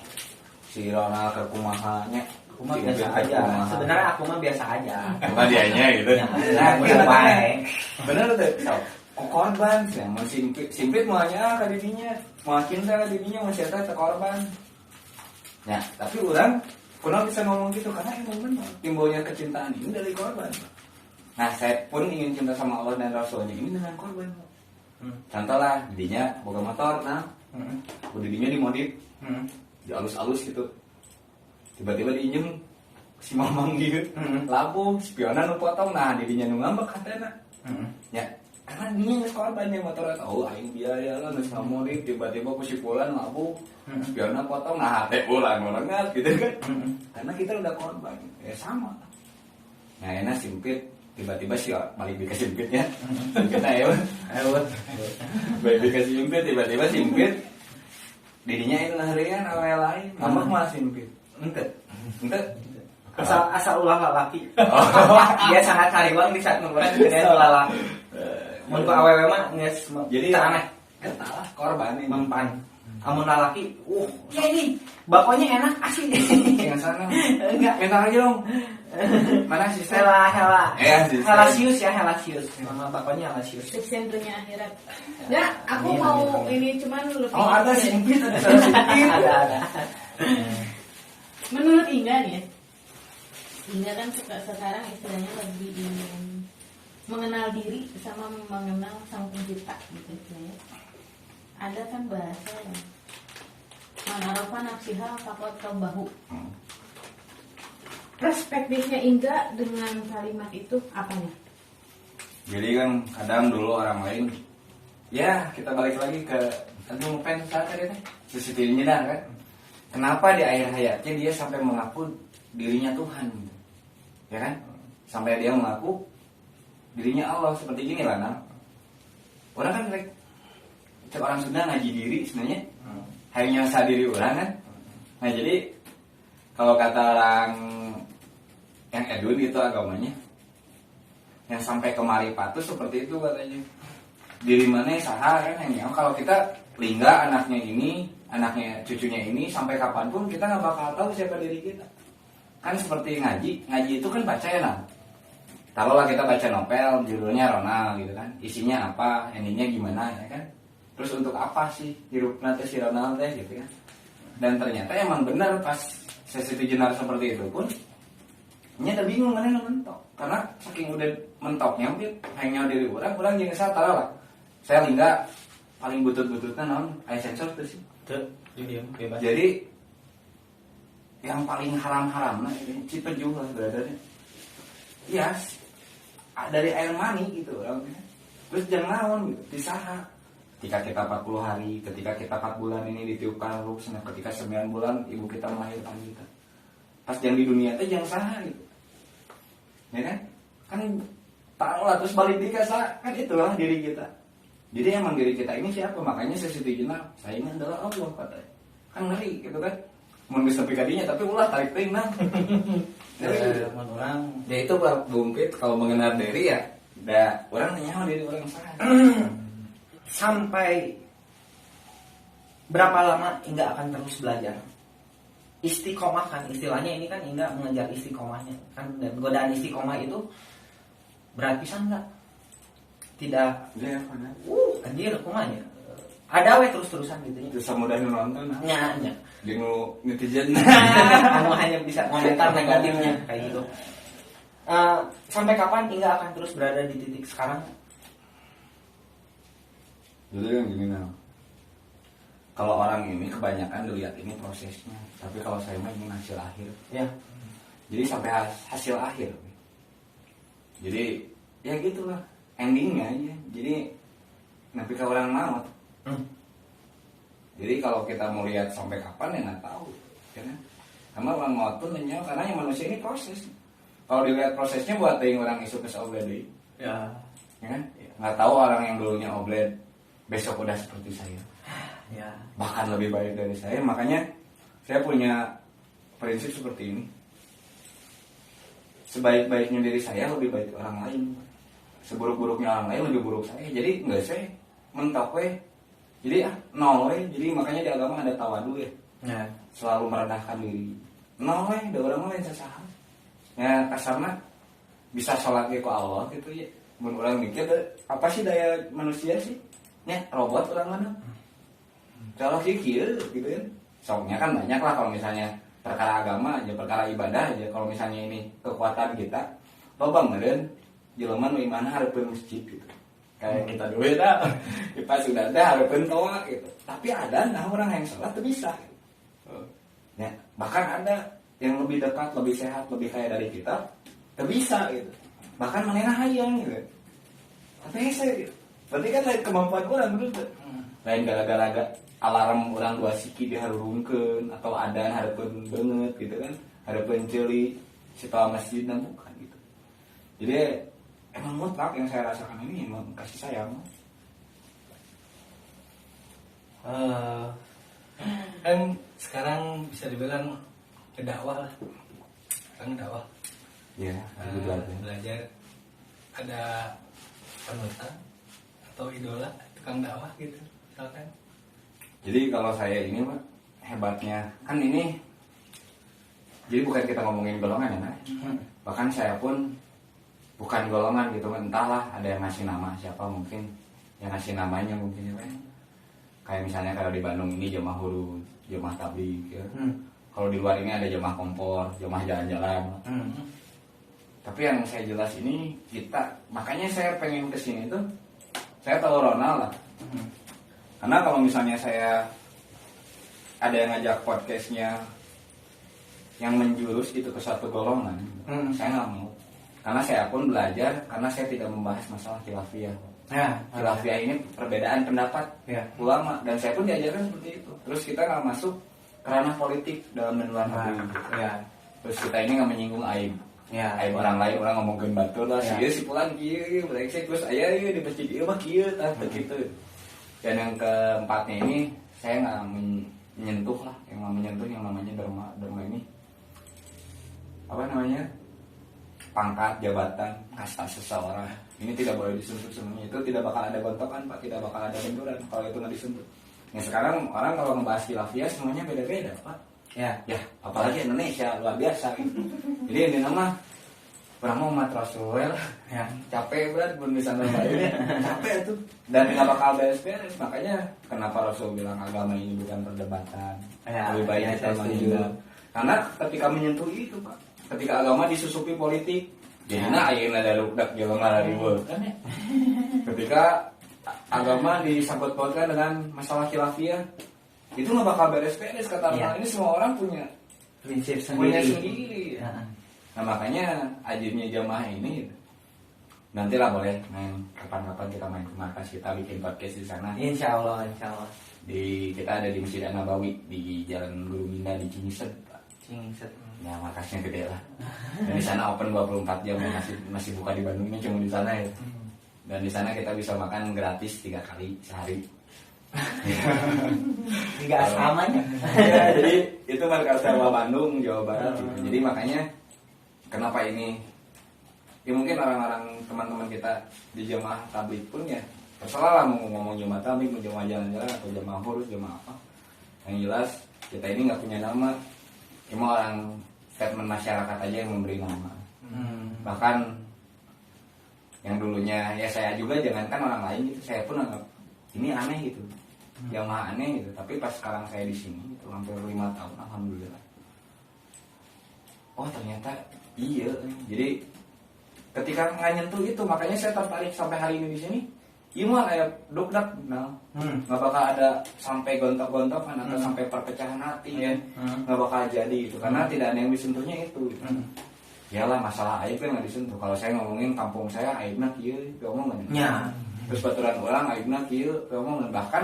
si Ronald kekumahanya Aku mah biasa aja. Sebenarnya aku mah biasa aja. Cuma dianya gitu. Ya, aku yang baik. Bener tuh. Kok korban sih? Mau simpit maunya ke dirinya, mau cinta ke dirinya, mau cerita ke korban. Ya, tapi orang pernah bisa ngomong gitu karena emang benar timbulnya kecintaan ini dari korban. Nah, saya pun ingin cinta sama Allah dan Rasulnya ini dengan korban. Contoh lah, dirinya boga motor, nah, dirinya dimodif, dialus-alus gitu. Tiba-tiba diinjem si mamang gitu, labu, spionan nu potong, nah dirinya nu ngambek katanya. Ya, karena dia nggak korban yang motor tahu, aing biaya lah nggak modif, tiba-tiba kusipulan labu, spionan potong, nah hati ulang ngolengat gitu kan. Karena kita udah korban, ya sama. Nah enak simpit, tiba-tiba sih balik dikasih simpitnya, kita ayo, balik dikasih simpit, tiba-tiba simpit, dirinya itu harian awal lain, ngambek malah simpit. Ente. Asal ulah lalaki. Dia sangat cari uang di saat ngurang dengan lalaki. Mun ku awewe mah geus jadi aneh. Eta lah korban ini. Mempan. Amun lalaki, ya ini bakonya enak asli. Yang sana. Enggak. Minta lagi dong. Mana sih Hela. sih. Helasius ya, Helasius. Nama bakonya Helasius. Sentuhnya akhirat. Ya, aku mau ini cuman lebih. Oh, ada simpit, ada simpit. Ada. Menurut Inga nih ya, Inga kan sekarang istilahnya lebih ingin mengenal diri sama mengenal sang pencipta gitu ya. Ada kan bahasa yang manarofa nafsiha fakot bahu. Perspektifnya Inga dengan kalimat itu apa nih? Jadi kan kadang dulu orang lain, ya kita balik lagi ke aduh pen saat tadi teh CCTV-nya dah kan. Kenapa di akhir hayatnya dia sampai mengaku dirinya Tuhan gitu. Ya kan? Sampai dia mengaku dirinya Allah seperti gini lah nah. Orang kan orang Sunda ngaji diri sebenarnya hanya sadiri orang kan. Nah jadi kalau kata orang yang edun itu agamanya yang sampai ke marifat itu seperti itu katanya. Diri mana saha kan yang kalau kita lingga anaknya ini, anaknya cucunya ini sampai kapanpun kita nggak bakal tahu siapa diri kita. Kan seperti ngaji itu kan baca ya nah. Kalau lah kita baca novel judulnya Ronald gitu kan, isinya apa, endingnya gimana ya kan. Terus untuk apa sih hirupna teh si Ronald teh gitu kan. Dan ternyata emang benar pas sesi jenar seperti itu pun nya udah bingung mana mentok. Karena saking udah mentoknya hanya diri orang jeung salah lah. Saya lingga paling butut-bututnya naon aya sensor tuh sih. Bebas. Jadi yang paling haram-haram ini cipejuh lah berada. Ya dari air mani gitu orang. Terus jangan naon gitu, disaha. Ketika kita 40 hari, ketika kita 4 bulan ini ditiupkan ruh, ketika 9 bulan ibu kita melahirkan kita. Pas yang di dunia teh jangan saha gitu. Ya kan? Kan taruhlah terus balik di kasa, kan itulah diri kita. Jadi emang diri kita ini siapa? Makanya saya setuju saya ini adalah Allah katanya. Kan ngeri gitu kan. Mun bisa pikadinya tapi ulah tarik teuing nah. Mun urang Ya itu Pak Bumpit kalau mengenal diri ya, orang nanya diri orang salah. sampai berapa lama Inga akan terus belajar? Istiqomah kan istilahnya ini kan Inga mengejar istiqomahnya kan, dan godaan istiqomah itu berat pisan enggak? Tidak. Ya, mana? Anjir kumanya. Ada we terus-terusan gitu ya. Terus mudah nonton. Nya. Di netizen. Kamu hanya bisa komentar negatifnya kayak gitu. Sampai kapan Inga akan terus berada di titik sekarang? Jadi yang gini nah. Kalau orang ini kebanyakan dilihat ini prosesnya, tapi kalau saya mah ingin hasil akhir. Ya. Jadi sampai hasil akhir. Jadi ya gitulah endingnya aja. Jadi nanti ke orang maut. Jadi kalau kita mau lihat sampai kapan ya nggak tahu, ya kan? Karena orang maut pun nyawa, karena yang manusia ini proses. Kalau dilihat prosesnya buat yang orang isu ke obled, Ya. ya kan? Nggak tahu orang yang dulunya obled besok udah seperti saya, Ya. bahkan lebih baik dari saya. Makanya saya punya prinsip seperti ini: sebaik-baiknya diri saya lebih baik orang lain, seburuk-buruknya orang lain lebih buruk saya. Jadi nggak saya mentok we. Jadi nol we. Jadi makanya di agama ada tawadu ya. Ya. Selalu merendahkan diri. Nol we, ada orang lain sesaha. Ya kasarna bisa sholat ke Allah gitu ya. Mun orang mikir apa sih daya manusia sih? Ya robot orang mana? Kalau kieu gitu kan. Soalnya kan banyak lah kalau misalnya perkara agama aja, perkara ibadah aja. Kalau misalnya ini kekuatan kita, loba meureun jelema nu iman hareupeun masjid gitu. Kayak kita dulu dah, pas sudah ada hareupeun toa gitu. Tapi ada nah orang yang sholat tuh bisa. Ya, bahkan ada yang lebih dekat, lebih sehat, lebih kaya dari kita, tuh bisa gitu. Bahkan manehna hayang gitu. Tapi saya gitu. Berarti kan lain kemampuan orang betul. Lain gara-gara alarm orang dua siki diharurungkeun atau adan hareupeun banget gitu kan. Hareupeun ceuli situa masjid dan bukan gitu. Jadi emang mutlak yang saya rasakan ini emang kasih sayang. Kan sekarang bisa dibilang dakwah lah. Sekarang dakwah. Ya, Belajar ada panutan atau idola tukang dakwah gitu misalkan. Jadi kalau saya ini Pak, hebatnya kan ini, jadi bukan kita ngomongin golongan ya Pak. Bahkan saya pun bukan golongan gitu, entahlah ada yang ngasih nama siapa mungkin, yang ngasih namanya mungkin ya Pak. Kayak misalnya kalau di Bandung ini jemaah huruf, jemaah tabligh ya. Kalau di luar ini ada jemaah kompor, jemaah jalan-jalan. Tapi yang saya jelas ini kita, makanya saya pengen kesini tuh, saya tahu Ronald lah. Karena kalau misalnya saya ada yang ngajak podcastnya yang menjurus gitu ke satu golongan, saya nggak mau. Karena saya pun belajar, karena saya tidak membahas masalah khilafiyah. Ya. Khilafiyah ini perbedaan pendapat ulama, dan saya pun diajarkan seperti itu. Terus kita nggak masuk ke ranah politik dalam dan luar negeri. Ya. Terus kita ini nggak menyinggung aib. Ya. Aib orang lain, orang ngomongin batur lah, Ya. si pulang kieu, brengsek terus aya di masjid ieu mah kieu tah begitu. Dan yang keempatnya ini saya nggak menyentuh lah, yang namanya derma ini apa namanya, pangkat, jabatan, kasta seseorang. Ini tidak boleh disentuh semuanya. Itu tidak bakal ada gontokan Pak, tidak bakal ada benturan kalau itu nggak disentuh. Nah sekarang orang kalau ngebahas khilafiyah semuanya beda-beda Pak. Ya, apalagi Indonesia luar biasa gitu. Jadi ini nama orang mau umat Rasul ya, capek berat belum bisa nambahin, capek tuh, dan nggak bakal beres-beres. Makanya kenapa Rasul bilang agama ini bukan perdebatan, lebih baik kita menghindar. Karena ketika menyentuh itu Pak, ketika agama disusupi politik, jadinya ayeuna ada lukdak jelema riweuh kan ya. Ketika agama disangkut pautkan dengan masalah khilafiyah, itu nggak bakal beres-beres kata orang. Ini semua orang punya prinsip sendiri. Nah makanya ajibnya jamaah ini, nantilah boleh main kapan-kapan kita main ke markas, kita bikin podcast di sana. Insya Allah. Kita ada di Masjid An-Nabawi di Jalan Guru Minda di Cingisep. Cingisep. Ya markasnya gede lah. Dan di sana open 24 jam, masih buka di Bandung ini cuma di sana ya. Dan di sana kita bisa makan gratis 3 kali sehari. 3 asramanya. Ya, jadi itu markas sewa Bandung, Jawa Barat. Gitu. Jadi makanya kenapa ini? Ya mungkin orang-orang teman-teman kita di jemaah tabligh pun ya terserah lah mau ngomong jemaah tabligh, mau jemaah jalan-jalan atau jemaah huruf, jemaah apa. Yang jelas kita ini nggak punya nama, cuma orang statement masyarakat aja yang memberi nama. Bahkan yang dulunya ya saya juga, jangankan orang lain gitu, saya pun anggap ini aneh gitu, jamaah aneh gitu. Tapi pas sekarang saya di sini itu hampir 5 tahun, alhamdulillah. Oh ternyata iya. Jadi ketika nggak nyentuh itu, makanya saya tertarik sampai hari ini di sini. Gimana ya dokdak, nah nggak bakal ada sampai gontok-gontokan atau sampai perpecahan hati ya, nggak bakal jadi itu karena tidak ada yang disentuhnya itu. Yalah masalah aib kan nggak disentuh. Kalau saya ngomongin kampung saya aibna kieu, ngomongin. Ya. Terus baturan orang aibna kieu, ngomongin. Bahkan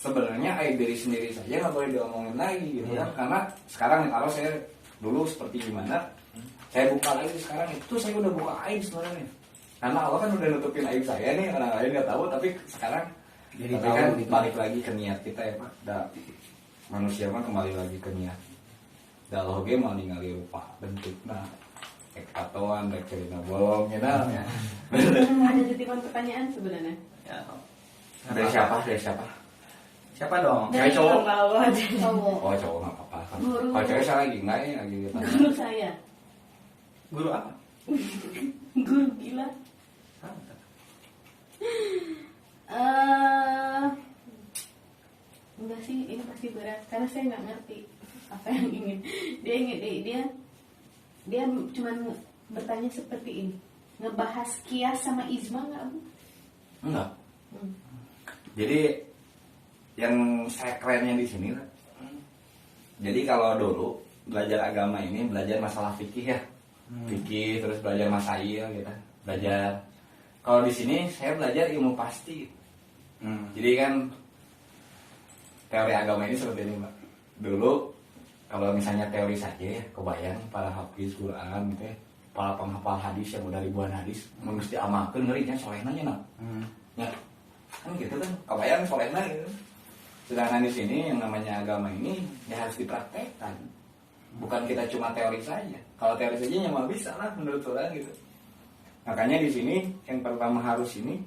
sebenarnya aib diri sendiri saja nggak boleh diomongin lagi gitu kan. Karena sekarang kalau saya dulu seperti gimana, saya buka lagi sekarang itu saya udah buka aib sebenarnya. Karena Allah kan udah nutupin aib saya nih, orang lain nggak tahu, tapi sekarang jadi kan gitu. Balik lagi ke niat kita ya Pak. Manusia mah kembali lagi ke niat. Da Allah ge mau ningali rupa bentukna. Ekpatoan, rek cerita bolong gitu. Ada titipan pertanyaan sebenarnya. Ya. Dari siapa? Siapa dong? Dari cowok. Cowok. Oh cowok nggak apa-apa. Guru. Kalau cewek saya lagi nggak ya lagi gitu. Guru saya. Guru apa? Guru gila. Enggak sih, ini pasti berat karena saya nggak ngerti apa yang ingin dia cuma bertanya seperti ini, ngebahas kias sama izma nggak Bu? Enggak. Jadi yang saya kerennya di sini lah. Jadi kalau dulu belajar agama ini belajar masalah fikih ya, fikih terus belajar masail gitu, belajar. Kalau di sini saya belajar ilmu pasti. Jadi kan teori agama ini seperti ini Pak. Dulu kalau misalnya teori saja ya, kebayang para hafiz Quran gitu ya, para penghafal hadis yang udah ribuan hadis, mesti amalkan ngerinya solehna nya nak. Ya, kan gitu kan, kebayang solehna gitu. Sedangkan di sini yang namanya agama ini ya harus dipraktekkan. Bukan kita cuma teori saja. Kalau teori saja ya mah bisa lah menurut orang gitu. Makanya di sini yang pertama harus ini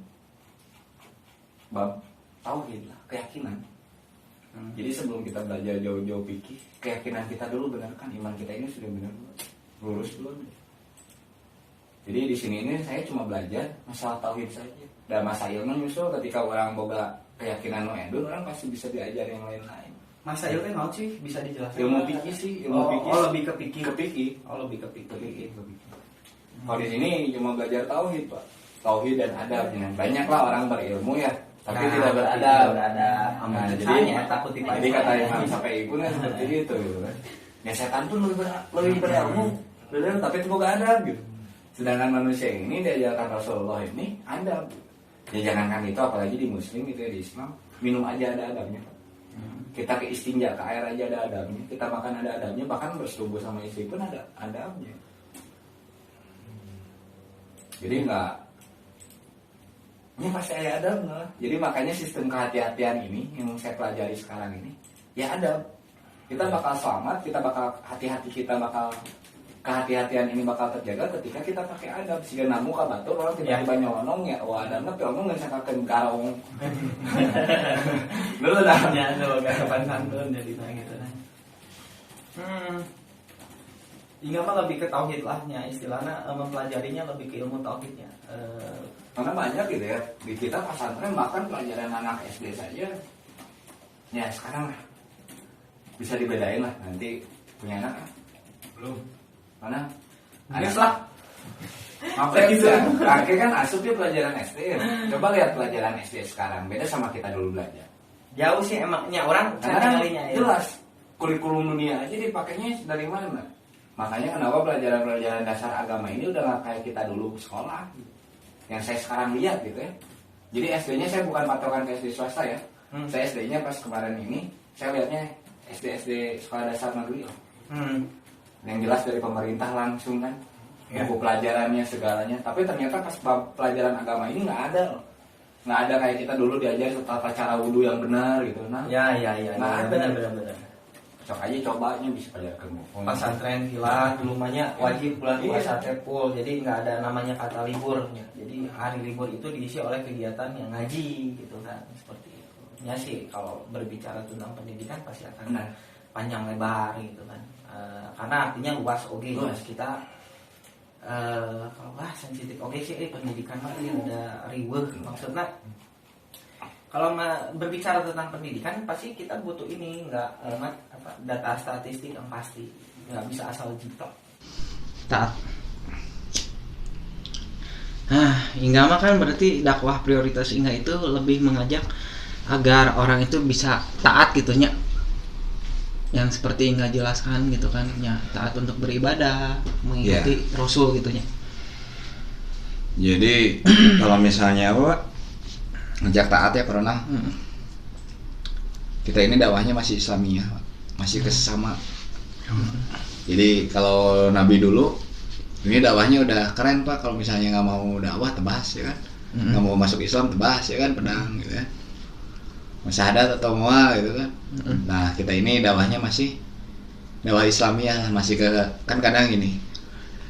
bab tauhid lah, keyakinan. Jadi sebelum kita belajar jauh-jauh fikih, keyakinan kita dulu benar kan, iman kita ini sudah benar lurus belum? Jadi di sini ini saya cuma belajar masalah tauhid saja. Dan masailnya nyusul ketika orang boga keyakinan nu edun, orang pasti bisa diajar yang lain-lain. Masail teh naon sih? Bisa dijelaskan? Ilmu fikih sih, ilmu fikih. Oh, lebih ke fikih. Ke fikih. Oh, lebih ke fikih. Kalau di sini cuma belajar tauhid, Pak. Tauhid dan adabnya. Banyaklah orang berilmu ya, tapi tidak beradab. Nah, jadi kata Imam sampai ibu kan seperti itu gitu kan. Ya setan pun lebih berilmu, benar, tapi itu gak adab gitu. Sedangkan manusia ini diajarkan Rasulullah ini adab. Ya jangankan itu, apalagi di Muslim gitu ya, di Islam, minum aja ada adabnya, Pak. Kita ke istinja, ke air aja ada adabnya. Kita makan ada adabnya, bahkan bersetubuh sama istri pun ada adabnya. Jadi enggak, ya pasti ada adab lah. Jadi makanya sistem kehati-hatian ini yang saya pelajari sekarang ini, ya adab. Kita bakal selamat, kita bakal hati-hati, kita bakal kehati-hatian ini bakal terjaga ketika kita pakai adab. Sehingga namu ka batur orang tiba-tiba nyolong ya, wah adabna teh ngomong ngan sakakeun garong. Betul dah. Ya, sebagai sopan santun jadi gitu nah. Hingga mah lebih ke tauhid lahnya, istilahnya mempelajarinya lebih ke ilmu tauhidnya. Karena banyak gitu ya, di kita pesantren bahkan pelajaran anak SD saja. Ya sekarang bisa dibedain lah, nanti punya anak belum. mana? Anis lah. Apa gitu? Akhirnya kan asupnya pelajaran SD. Coba lihat pelajaran SD sekarang, beda sama kita dulu belajar. Jauh sih emangnya orang Karena kalinya jelas kurikulum dunia aja dipakainya dari mana? Makanya kenapa pelajaran-pelajaran dasar agama ini udah gak kayak kita dulu sekolah. Yang saya sekarang lihat gitu ya. Jadi SD-nya saya bukan patokan ke SD swasta ya. Saya SD-nya pas kemarin ini, saya lihatnya SD sekolah dasar negeri. yang jelas dari pemerintah langsung kan, Ya. buku pelajarannya segalanya. Tapi ternyata pas pelajaran agama ini nggak ada kayak kita dulu diajar tata cara wudhu yang benar gitu. Nah, Ya, Nah, benar. cok aja cobanya bisa pelajaran buku. Pesantren kilat dulu mahnya wajib bulan Iya. puasa teh full, jadi nggak ada namanya kata libur. Jadi hari libur itu diisi oleh kegiatan yang ngaji gitu kan, seperti itu. Ya sih kalau berbicara tentang pendidikan pasti akan Benar. panjang lebar gitu kan. Karena artinya luas luas kita kalau sensitif sih pendidikan mah ini ada riweuh maksudnya. Kalau berbicara tentang pendidikan pasti kita butuh ini data statistik yang pasti, nggak bisa asal jiplak. Taat. Inga mah kan berarti dakwah prioritas Inga itu lebih mengajak agar orang itu bisa taat gitunya. Yang seperti Inga jelaskan gitu kan, ya taat untuk beribadah, mengikuti Rasul gitunya. Jadi kalau misalnya apa ngejak taat ya pernah. Kita ini dakwahnya masih Islamiyah, masih kesama. Jadi kalau Nabi dulu ini dakwahnya udah keren Pak. Kalau misalnya nggak mau dakwah tebas ya kan, nggak mau masuk Islam tebas ya kan, pedang gitu kan, masyahadat atau mual gitu kan. Nah kita ini dakwahnya masih dakwah Islamiyah, masih kan kadang gini.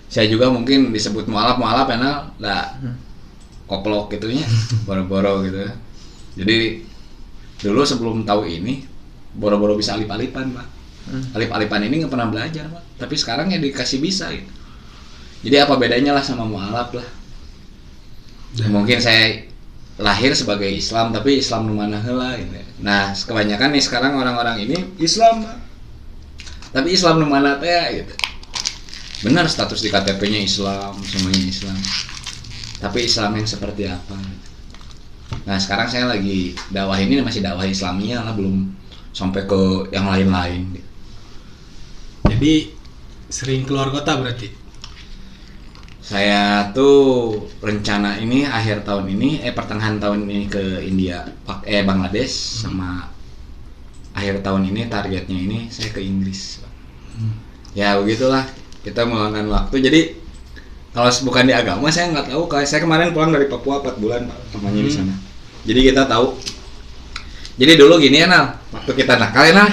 Saya juga mungkin disebut mualaf ya lah koplok gitunya, boro-boro gitu. Jadi dulu sebelum tahu ini boro-boro bisa alip-alipan Pak. Alip-alipan ini nggak pernah belajar Pak, tapi sekarang ya dikasih bisa gitu. Jadi apa bedanya lah sama mualaf lah. Mungkin saya lahir sebagai Islam tapi Islam nu mana heula gitu. Nah kebanyakan nih sekarang orang-orang ini Islam Pak, tapi Islam nu mana teh gitu. Benar status di KTP-nya Islam, semuanya Islam, tapi Islam yang seperti apa? Nah sekarang saya lagi dakwah ini masih dakwah Islamiyah lah, belum sampai ke yang lain-lain. Jadi sering keluar kota berarti? Saya tuh rencana ini akhir tahun ini, pertengahan tahun ini ke India, Bangladesh, sama akhir tahun ini targetnya ini saya ke Inggris. Ya begitulah, kita meluangkan waktu. Jadi kalau bukan di agama saya nggak tahu. Kalau saya kemarin pulang dari Papua 4 bulan Pak, namanya di sana. Jadi kita tahu. Jadi dulu gini ya Nal, waktu kita nakal ya Nal,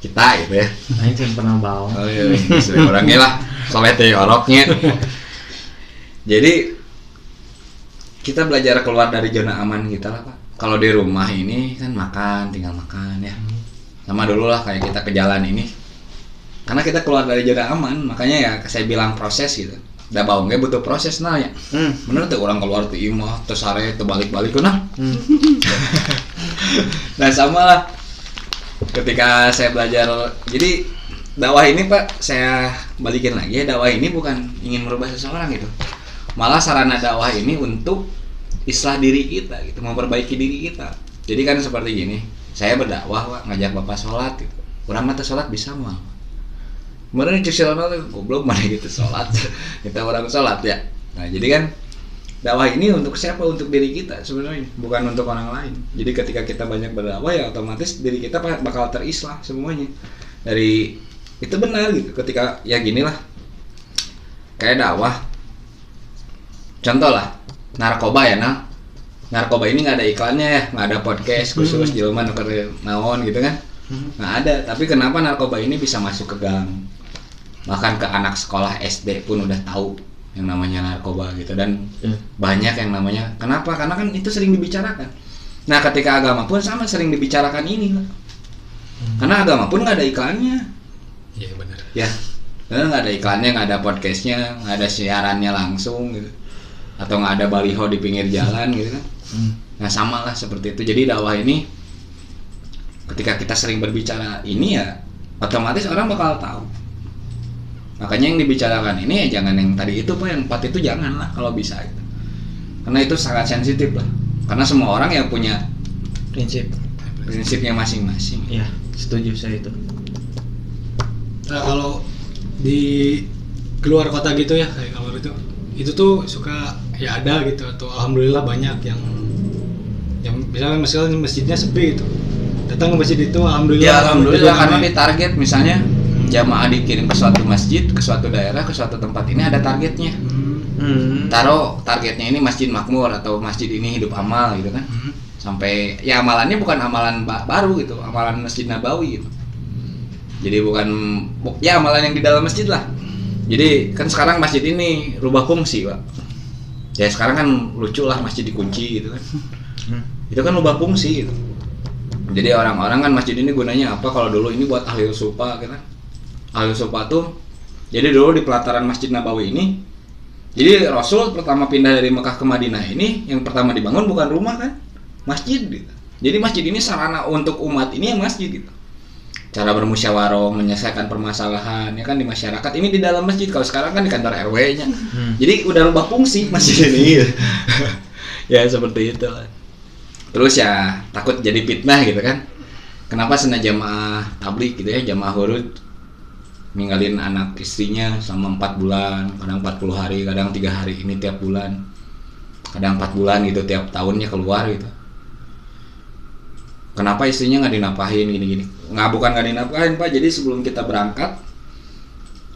kita gitu ya. Nah itu yang pernah bawa. Oh iya, orangnya lah, soalnya oroknya. Jadi kita belajar keluar dari zona aman kita lah Pak. Kalau di rumah ini kan makan, tinggal makan ya. Sama dulu lah kayak kita ke jalan ini. Karena kita keluar dari zona aman, makanya ya saya bilang proses gitu. Da baungnya butuh proses nah ya. Bener tuh orang keluar tuh imah, terus sare tuh balik-balik nah. Nah sama lah. Ketika saya belajar, jadi dakwah ini Pak, saya balikin lagi ya, dakwah ini bukan ingin merubah seseorang gitu. Malah sarana dakwah ini untuk islah diri kita gitu, memperbaiki diri kita. Jadi kan seperti gini, saya berdakwah Pak, ngajak Bapak sholat gitu. Urang mah teh sholat bisa mah. Kemarin cek sholat goblok mana gitu sholat. Kita orang sholat ya. Nah jadi kan dakwah ini untuk siapa? Untuk diri kita sebenarnya, bukan untuk orang lain. Jadi ketika kita banyak berdakwah ya otomatis diri kita bakal terislah semuanya. Dari itu benar gitu. Ketika ya ginilah, kayak dakwah. Contoh lah, narkoba ya nah. Narkoba ini nggak ada iklannya ya, nggak ada podcast khusus jelema nuker naon gitu kan. Nggak ada. Tapi kenapa narkoba ini bisa masuk ke gang? Bahkan ke anak sekolah SD pun udah tahu yang namanya narkoba gitu, dan banyak yang namanya. Kenapa? Karena kan itu sering dibicarakan. Nah ketika agama pun sama, sering dibicarakan ini lah. Karena agama pun nggak ada iklannya. Iya benar. Ya, karena nggak ada iklannya, nggak ada podcastnya, nggak ada siarannya langsung gitu, atau nggak ada baliho di pinggir jalan gitu kan. Nah sama lah seperti itu. Jadi dakwah ini ketika kita sering berbicara ini ya otomatis orang bakal tahu. Makanya yang dibicarakan ini ya jangan yang tadi itu Pak, yang 4 itu jangan lah kalau bisa gitu. Karena itu sangat sensitif lah. Karena semua orang yang punya prinsipnya masing-masing. Iya, setuju saya itu. Nah kalau di keluar kota gitu ya, kayak kalau itu tuh suka ya ada gitu, atau alhamdulillah banyak yang misalnya masjidnya sepi gitu, datang ke masjid itu alhamdulillah. Ya alhamdulillah karena di target misalnya jamaah dikirim ke suatu masjid, ke suatu daerah, ke suatu tempat ini ada targetnya. Taruh targetnya ini masjid makmur atau masjid ini hidup amal gitu kan. Sampai ya amalannya bukan amalan baru gitu, amalan Masjid Nabawi gitu. Jadi bukan ya amalan yang di dalam masjid lah. Jadi kan sekarang masjid ini rubah fungsi, Pak. Ya sekarang kan lucu lah masjid dikunci gitu kan. Itu kan rubah fungsi gitu. Jadi orang-orang kan masjid ini gunanya apa? Kalau dulu ini buat ahlul sufa gitu kan. Ahlul sufa tuh jadi dulu di pelataran Masjid Nabawi ini. Jadi Rasul pertama pindah dari Mekah ke Madinah ini yang pertama dibangun bukan rumah kan? Masjid gitu. Jadi masjid ini sarana untuk umat ini ya masjid gitu. Cara bermusyawarah, menyelesaikan permasalahan ya kan di masyarakat ini di dalam masjid. Kalau sekarang kan di kantor RW-nya. Jadi udah rubah fungsi masjid ini. Gitu. Ya seperti itu. Terus ya takut jadi fitnah gitu kan. Kenapa sena jamaah tabligh gitu ya, jamaah hurud ninggalin anak istrinya selama 4 bulan, kadang 40 hari, kadang 3 hari ini tiap bulan. Kadang 4 bulan gitu tiap tahunnya keluar gitu. Kenapa istrinya nggak dinapahin gini-gini? Bukan nggak dinapahin Pak. Jadi sebelum kita berangkat,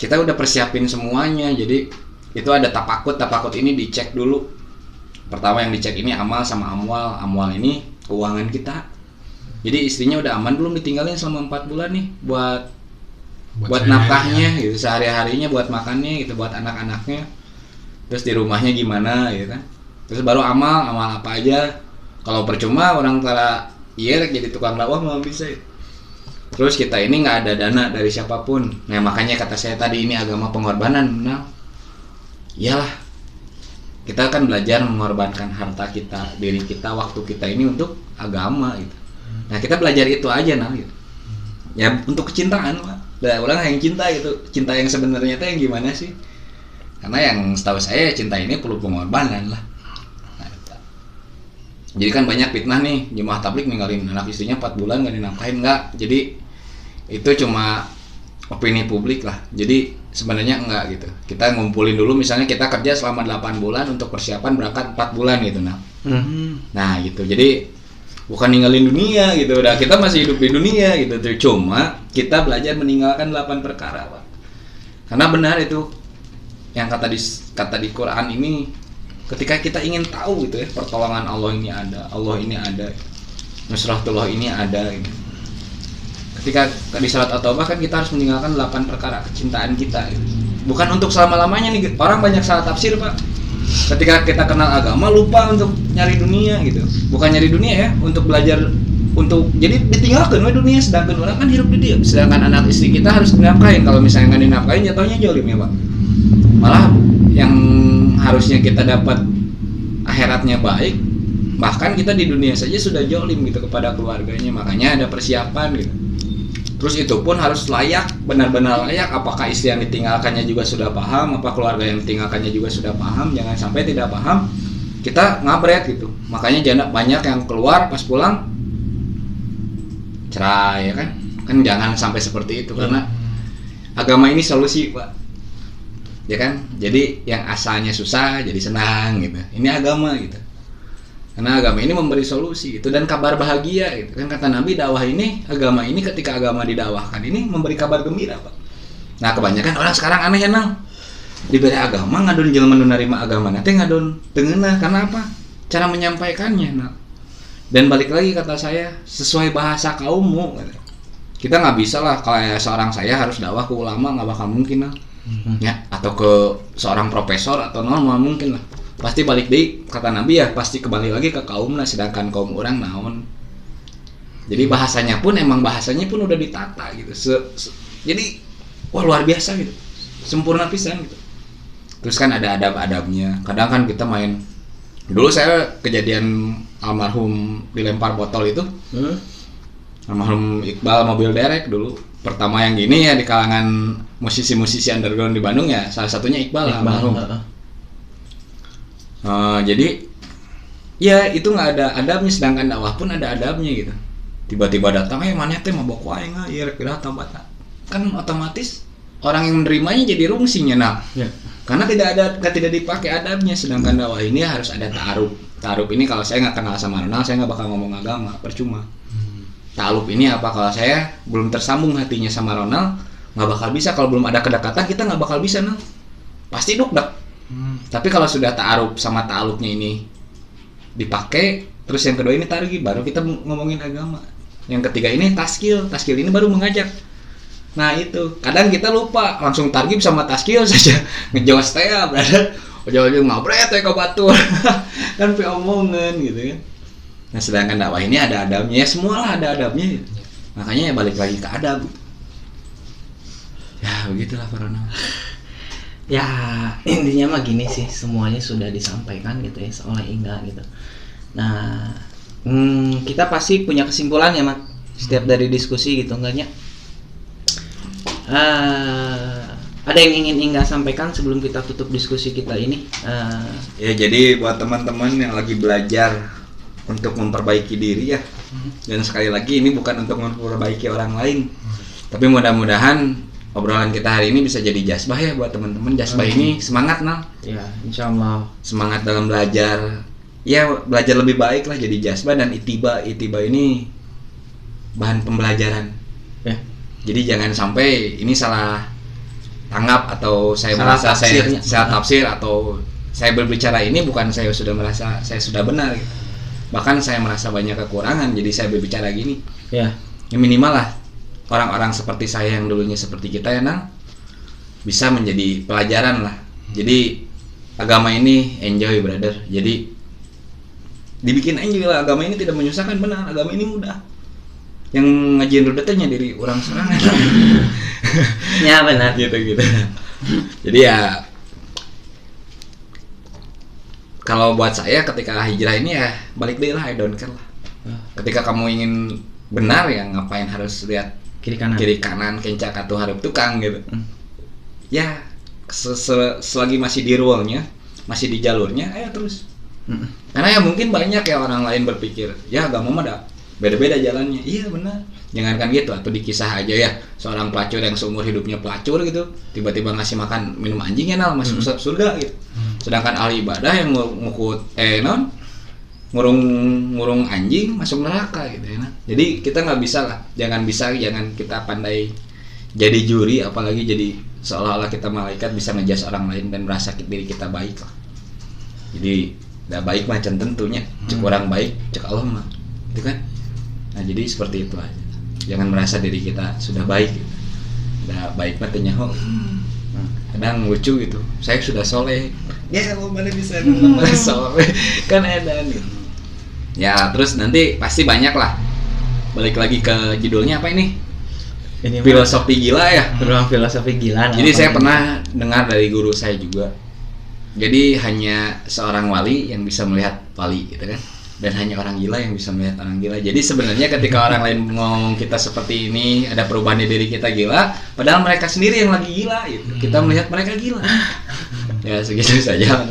kita udah persiapin semuanya. Jadi itu ada tapakut ini dicek dulu. Pertama yang dicek ini amal sama amwal. Amwal ini keuangan kita. Jadi istrinya udah aman belum ditinggalin selama 4 bulan nih buat nafkahnya gitu, sehari-harinya buat makannya gitu, buat anak-anaknya. Terus di rumahnya gimana gitu kan. Terus baru amal apa aja. Kalau percuma orang tara iya jadi tukang dakwah mau bisa. Terus kita ini nggak ada dana dari siapapun. Nah makanya kata saya tadi ini agama pengorbanan. Nah, iyalah kita kan belajar mengorbankan harta kita, diri kita, waktu kita ini untuk agama gitu. Nah kita belajar itu aja nah gitu. Ya untuk kecintaan Pak. Orang yang cinta gitu, cinta yang sebenarnya itu yang gimana sih? Karena yang setahu saya cinta ini perlu pengorbanan lah. Jadi kan banyak fitnah nih, jemaah tabligh ninggalin anak istrinya 4 bulan gak dinafkahin, enggak. Jadi itu cuma opini publik lah. Jadi sebenarnya enggak gitu. Kita ngumpulin dulu misalnya kita kerja selama 8 bulan untuk persiapan berangkat 4 bulan gitu nah. Nah gitu. Jadi bukan ninggalin dunia gitu. Udah kita masih hidup di dunia gitu. Cuma kita belajar meninggalkan 8 perkara, Pak. Karena benar itu yang kata di Quran ini. Ketika kita ingin tahu gitu ya, pertolongan Allah ini ada, nusratullah ini ada gitu. Ketika di salat at-taubah kan kita harus meninggalkan 8 perkara kecintaan kita gitu. Bukan untuk selama-lamanya nih, orang banyak salah tafsir Pak. Ketika kita kenal agama lupa untuk nyari dunia gitu. Bukan nyari dunia ya, untuk belajar jadi ditinggalkan dunia, sedangkan orang kan hidup di dia. Sedangkan anak istri kita harus dinafkahin. Kalau misalnya nggak dinafkahin jatuhnya jolim ya Pak. Malah yang harusnya kita dapat akhiratnya baik, bahkan kita di dunia saja sudah jolim gitu kepada keluarganya. Makanya ada persiapan gitu. Terus itu pun harus layak, benar-benar layak. Apakah istri yang ditinggalkannya juga sudah paham, apa keluarga yang ditinggalkannya juga sudah paham. Jangan sampai tidak paham kita ngabret gitu. Makanya jangan banyak yang keluar pas pulang cerai ya kan jangan sampai seperti itu. Karena agama ini solusi Pak ya kan. Jadi yang asalnya susah jadi senang gitu. Ini agama gitu. Karena agama ini memberi solusi gitu dan kabar bahagia gitu. Kan kata Nabi dakwah ini, agama ini ketika agama didakwahkan ini memberi kabar gembira, Pak. Nah, kebanyakan orang sekarang aneh ya, Nang. Diberi agama ngadon jelema nu narima agama nanti ngadon tengeunah karena apa? Cara menyampaikannya, Nang. Dan balik lagi kata saya sesuai bahasa kaummu gitu. Kita nggak bisa lah kalau seorang saya harus dakwah ke ulama, nggak bakal mungkin lah. Ya, atau ke seorang profesor atau normal mungkin lah. Pasti balik deh kata Nabi ya, pasti kembali lagi ke kaum lah, sedangkan kaum orang naon. Jadi bahasanya pun emang bahasanya pun udah ditata gitu. Jadi wah luar biasa gitu. Sempurna pisan gitu. Terus kan ada adab-adabnya. Kadang kan kita main. Dulu saya kejadian almarhum dilempar botol itu. Almarhum Iqbal mobil derek dulu. Pertama yang gini ya di kalangan musisi-musisi underground di Bandung ya, salah satunya Iqbal almarhum. Jadi ya itu nggak ada adabnya, sedangkan dakwah pun ada adabnya gitu. Tiba-tiba datang, mana teh mabok wae nggak, ya kira tabat. Kan otomatis orang yang menerimanya jadi rungsinya nah. Ya. Karena tidak dipakai adabnya, sedangkan dakwah ini harus ada ta'aruf. Ta'aruf ini kalau saya nggak kenal sama Ronald, saya nggak bakal ngomong agama, percuma. Ta'aruf ini apa kalau saya belum tersambung hatinya sama Ronald, nggak bakal bisa. Kalau belum ada kedekatan kita nggak bakal bisa, Nang. Pasti dukdak. Tapi kalau sudah ta'aruf sama ta'aluknya ini dipakai, terus yang kedua ini targhib, baru kita ngomongin agama. Yang ketiga ini taskil ini baru mengajak. Nah itu, kadang kita lupa langsung targhib sama taskil saja ngejos teh ya, brother. Ujung-ujung ngabret teh ke batur. Kan pe omongan gitu kan. Nah sedangkan dakwah ini ada adabnya, ya semualah ada adabnya gitu. Makanya ya balik lagi ke adab gitu. Ya begitulah para nabi. Ya intinya mah gini sih, semuanya sudah disampaikan gitu ya oleh Inga gitu. Nah kita pasti punya kesimpulan ya Mat, setiap dari diskusi gitu enggaknya. Ada yang ingin Inga sampaikan sebelum kita tutup diskusi kita ini? Ya jadi buat teman-teman yang lagi belajar untuk memperbaiki diri ya, dan sekali lagi ini bukan untuk memperbaiki orang lain, tapi mudah-mudahan obrolan kita hari ini bisa jadi jazbah ya buat teman-teman. Jazbah ini semangat Nal. Ya, insyaallah. Semangat dalam belajar. Ya, belajar lebih baik lah jadi jazbah, dan itiba ini bahan pembelajaran. Ya. Jadi jangan sampai ini salah tanggap atau saya Salah merasa tafsirnya. saya tafsir atau saya berbicara ini bukan saya sudah merasa saya sudah benar gitu. Bahkan saya merasa banyak kekurangan jadi saya berbicara gini. Ya. Ya minimal lah orang-orang seperti saya yang dulunya seperti kita ya Nang bisa menjadi pelajaran lah. Jadi agama ini enjoy brother. Jadi dibikin enjoy lah, agama ini tidak menyusahkan, benar, agama ini mudah. Yang ngajian rudatnya dari orang serangan. Ya benar. gitu. Jadi ya kalau buat saya ketika hijrah ini ya balik deh lah, I don't care lah. Ketika kamu ingin benar ya ngapain harus lihat kiri kanan kencak atau harap tukang gitu. Ya selagi masih di ruangnya, masih di jalurnya, ayo terus. Karena ya mungkin banyak ya orang lain berpikir ya agama mah ada beda-beda jalannya. Iya benar, jangankan gitu, atau dikisah aja ya seorang pelacur yang seumur hidupnya pelacur gitu tiba-tiba ngasih makan minum anjing ya Nal masuk surga gitu. Sedangkan ahli ibadah yang ngukut ngurung anjing masuk neraka gitu ya. Jadi kita nggak bisa lah, jangan kita pandai jadi juri, apalagi jadi seolah-olah kita malaikat bisa ngejudge orang lain dan merasa diri kita baik lah. Jadi nggak baik macam tentunya, cek orang baik, cek Allah mah, itu kan. Nah jadi seperti itu aja, jangan merasa diri kita sudah baik gitu. Udah baik mah teh nyaho. Kadang lucu gitu, saya sudah soleh, ya lo mana bisa mana soleh kan edan gitu. Ya terus nanti pasti banyak lah. Balik lagi ke judulnya apa ini? Filosofi gila ya. Ruang filosofi gila. Jadi saya pernah dengar dari guru saya juga. Jadi hanya seorang wali yang bisa melihat wali gitu kan. Dan hanya orang gila yang bisa melihat orang gila. Jadi sebenarnya ketika orang lain ngomong kita seperti ini, ada perubahan di diri kita gila, padahal mereka sendiri yang lagi gila gitu. Kita melihat mereka gila. Ya segitu saja.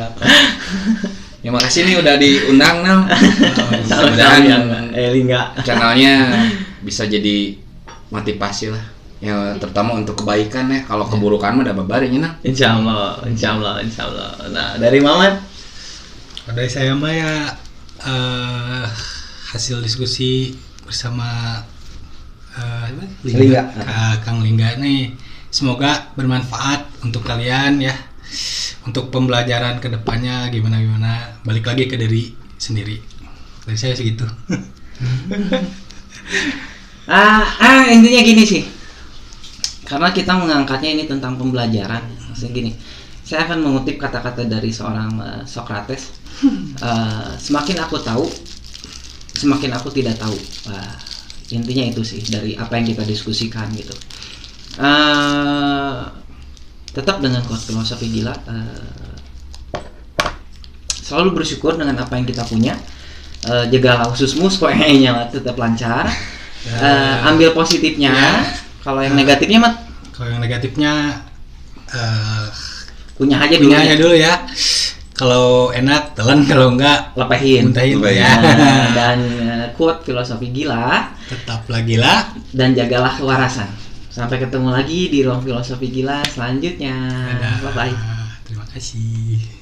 Ya makasih nih udah diundang Nal. Mudah-mudahan channelnya bisa jadi motivasi lah. Ya terutama untuk kebaikan ya. Kalau keburukan mah ada babarinya Nal. Insyaallah. Nah, dari Mamat? Dari saya mah ya hasil diskusi bersama Lingga. Kang Lingga nih semoga bermanfaat untuk kalian ya, untuk pembelajaran kedepannya gimana balik lagi ke diri sendiri. Dari saya segitu. Intinya gini sih, karena kita mengangkatnya ini tentang pembelajaran. Maksudnya gini, saya akan mengutip kata-kata dari seorang Socrates. Semakin aku tahu, semakin aku tidak tahu. Intinya itu sih dari apa yang kita diskusikan gitu. Tetap dengan quote filosofi gila, selalu bersyukur dengan apa yang kita punya. Jagalah ususmu supaya tetap lancar. Ambil positifnya. Kalau yang negatifnya Mat? Kalau yang negatifnya punya aja dulu ya. Kalau enak telan, kalau enggak lepehin ya. Dan quote filosofi gila, tetaplah gila dan jagalah kewarasan. Sampai ketemu lagi di ruang filosofi gila selanjutnya. Bye bye. Terima kasih.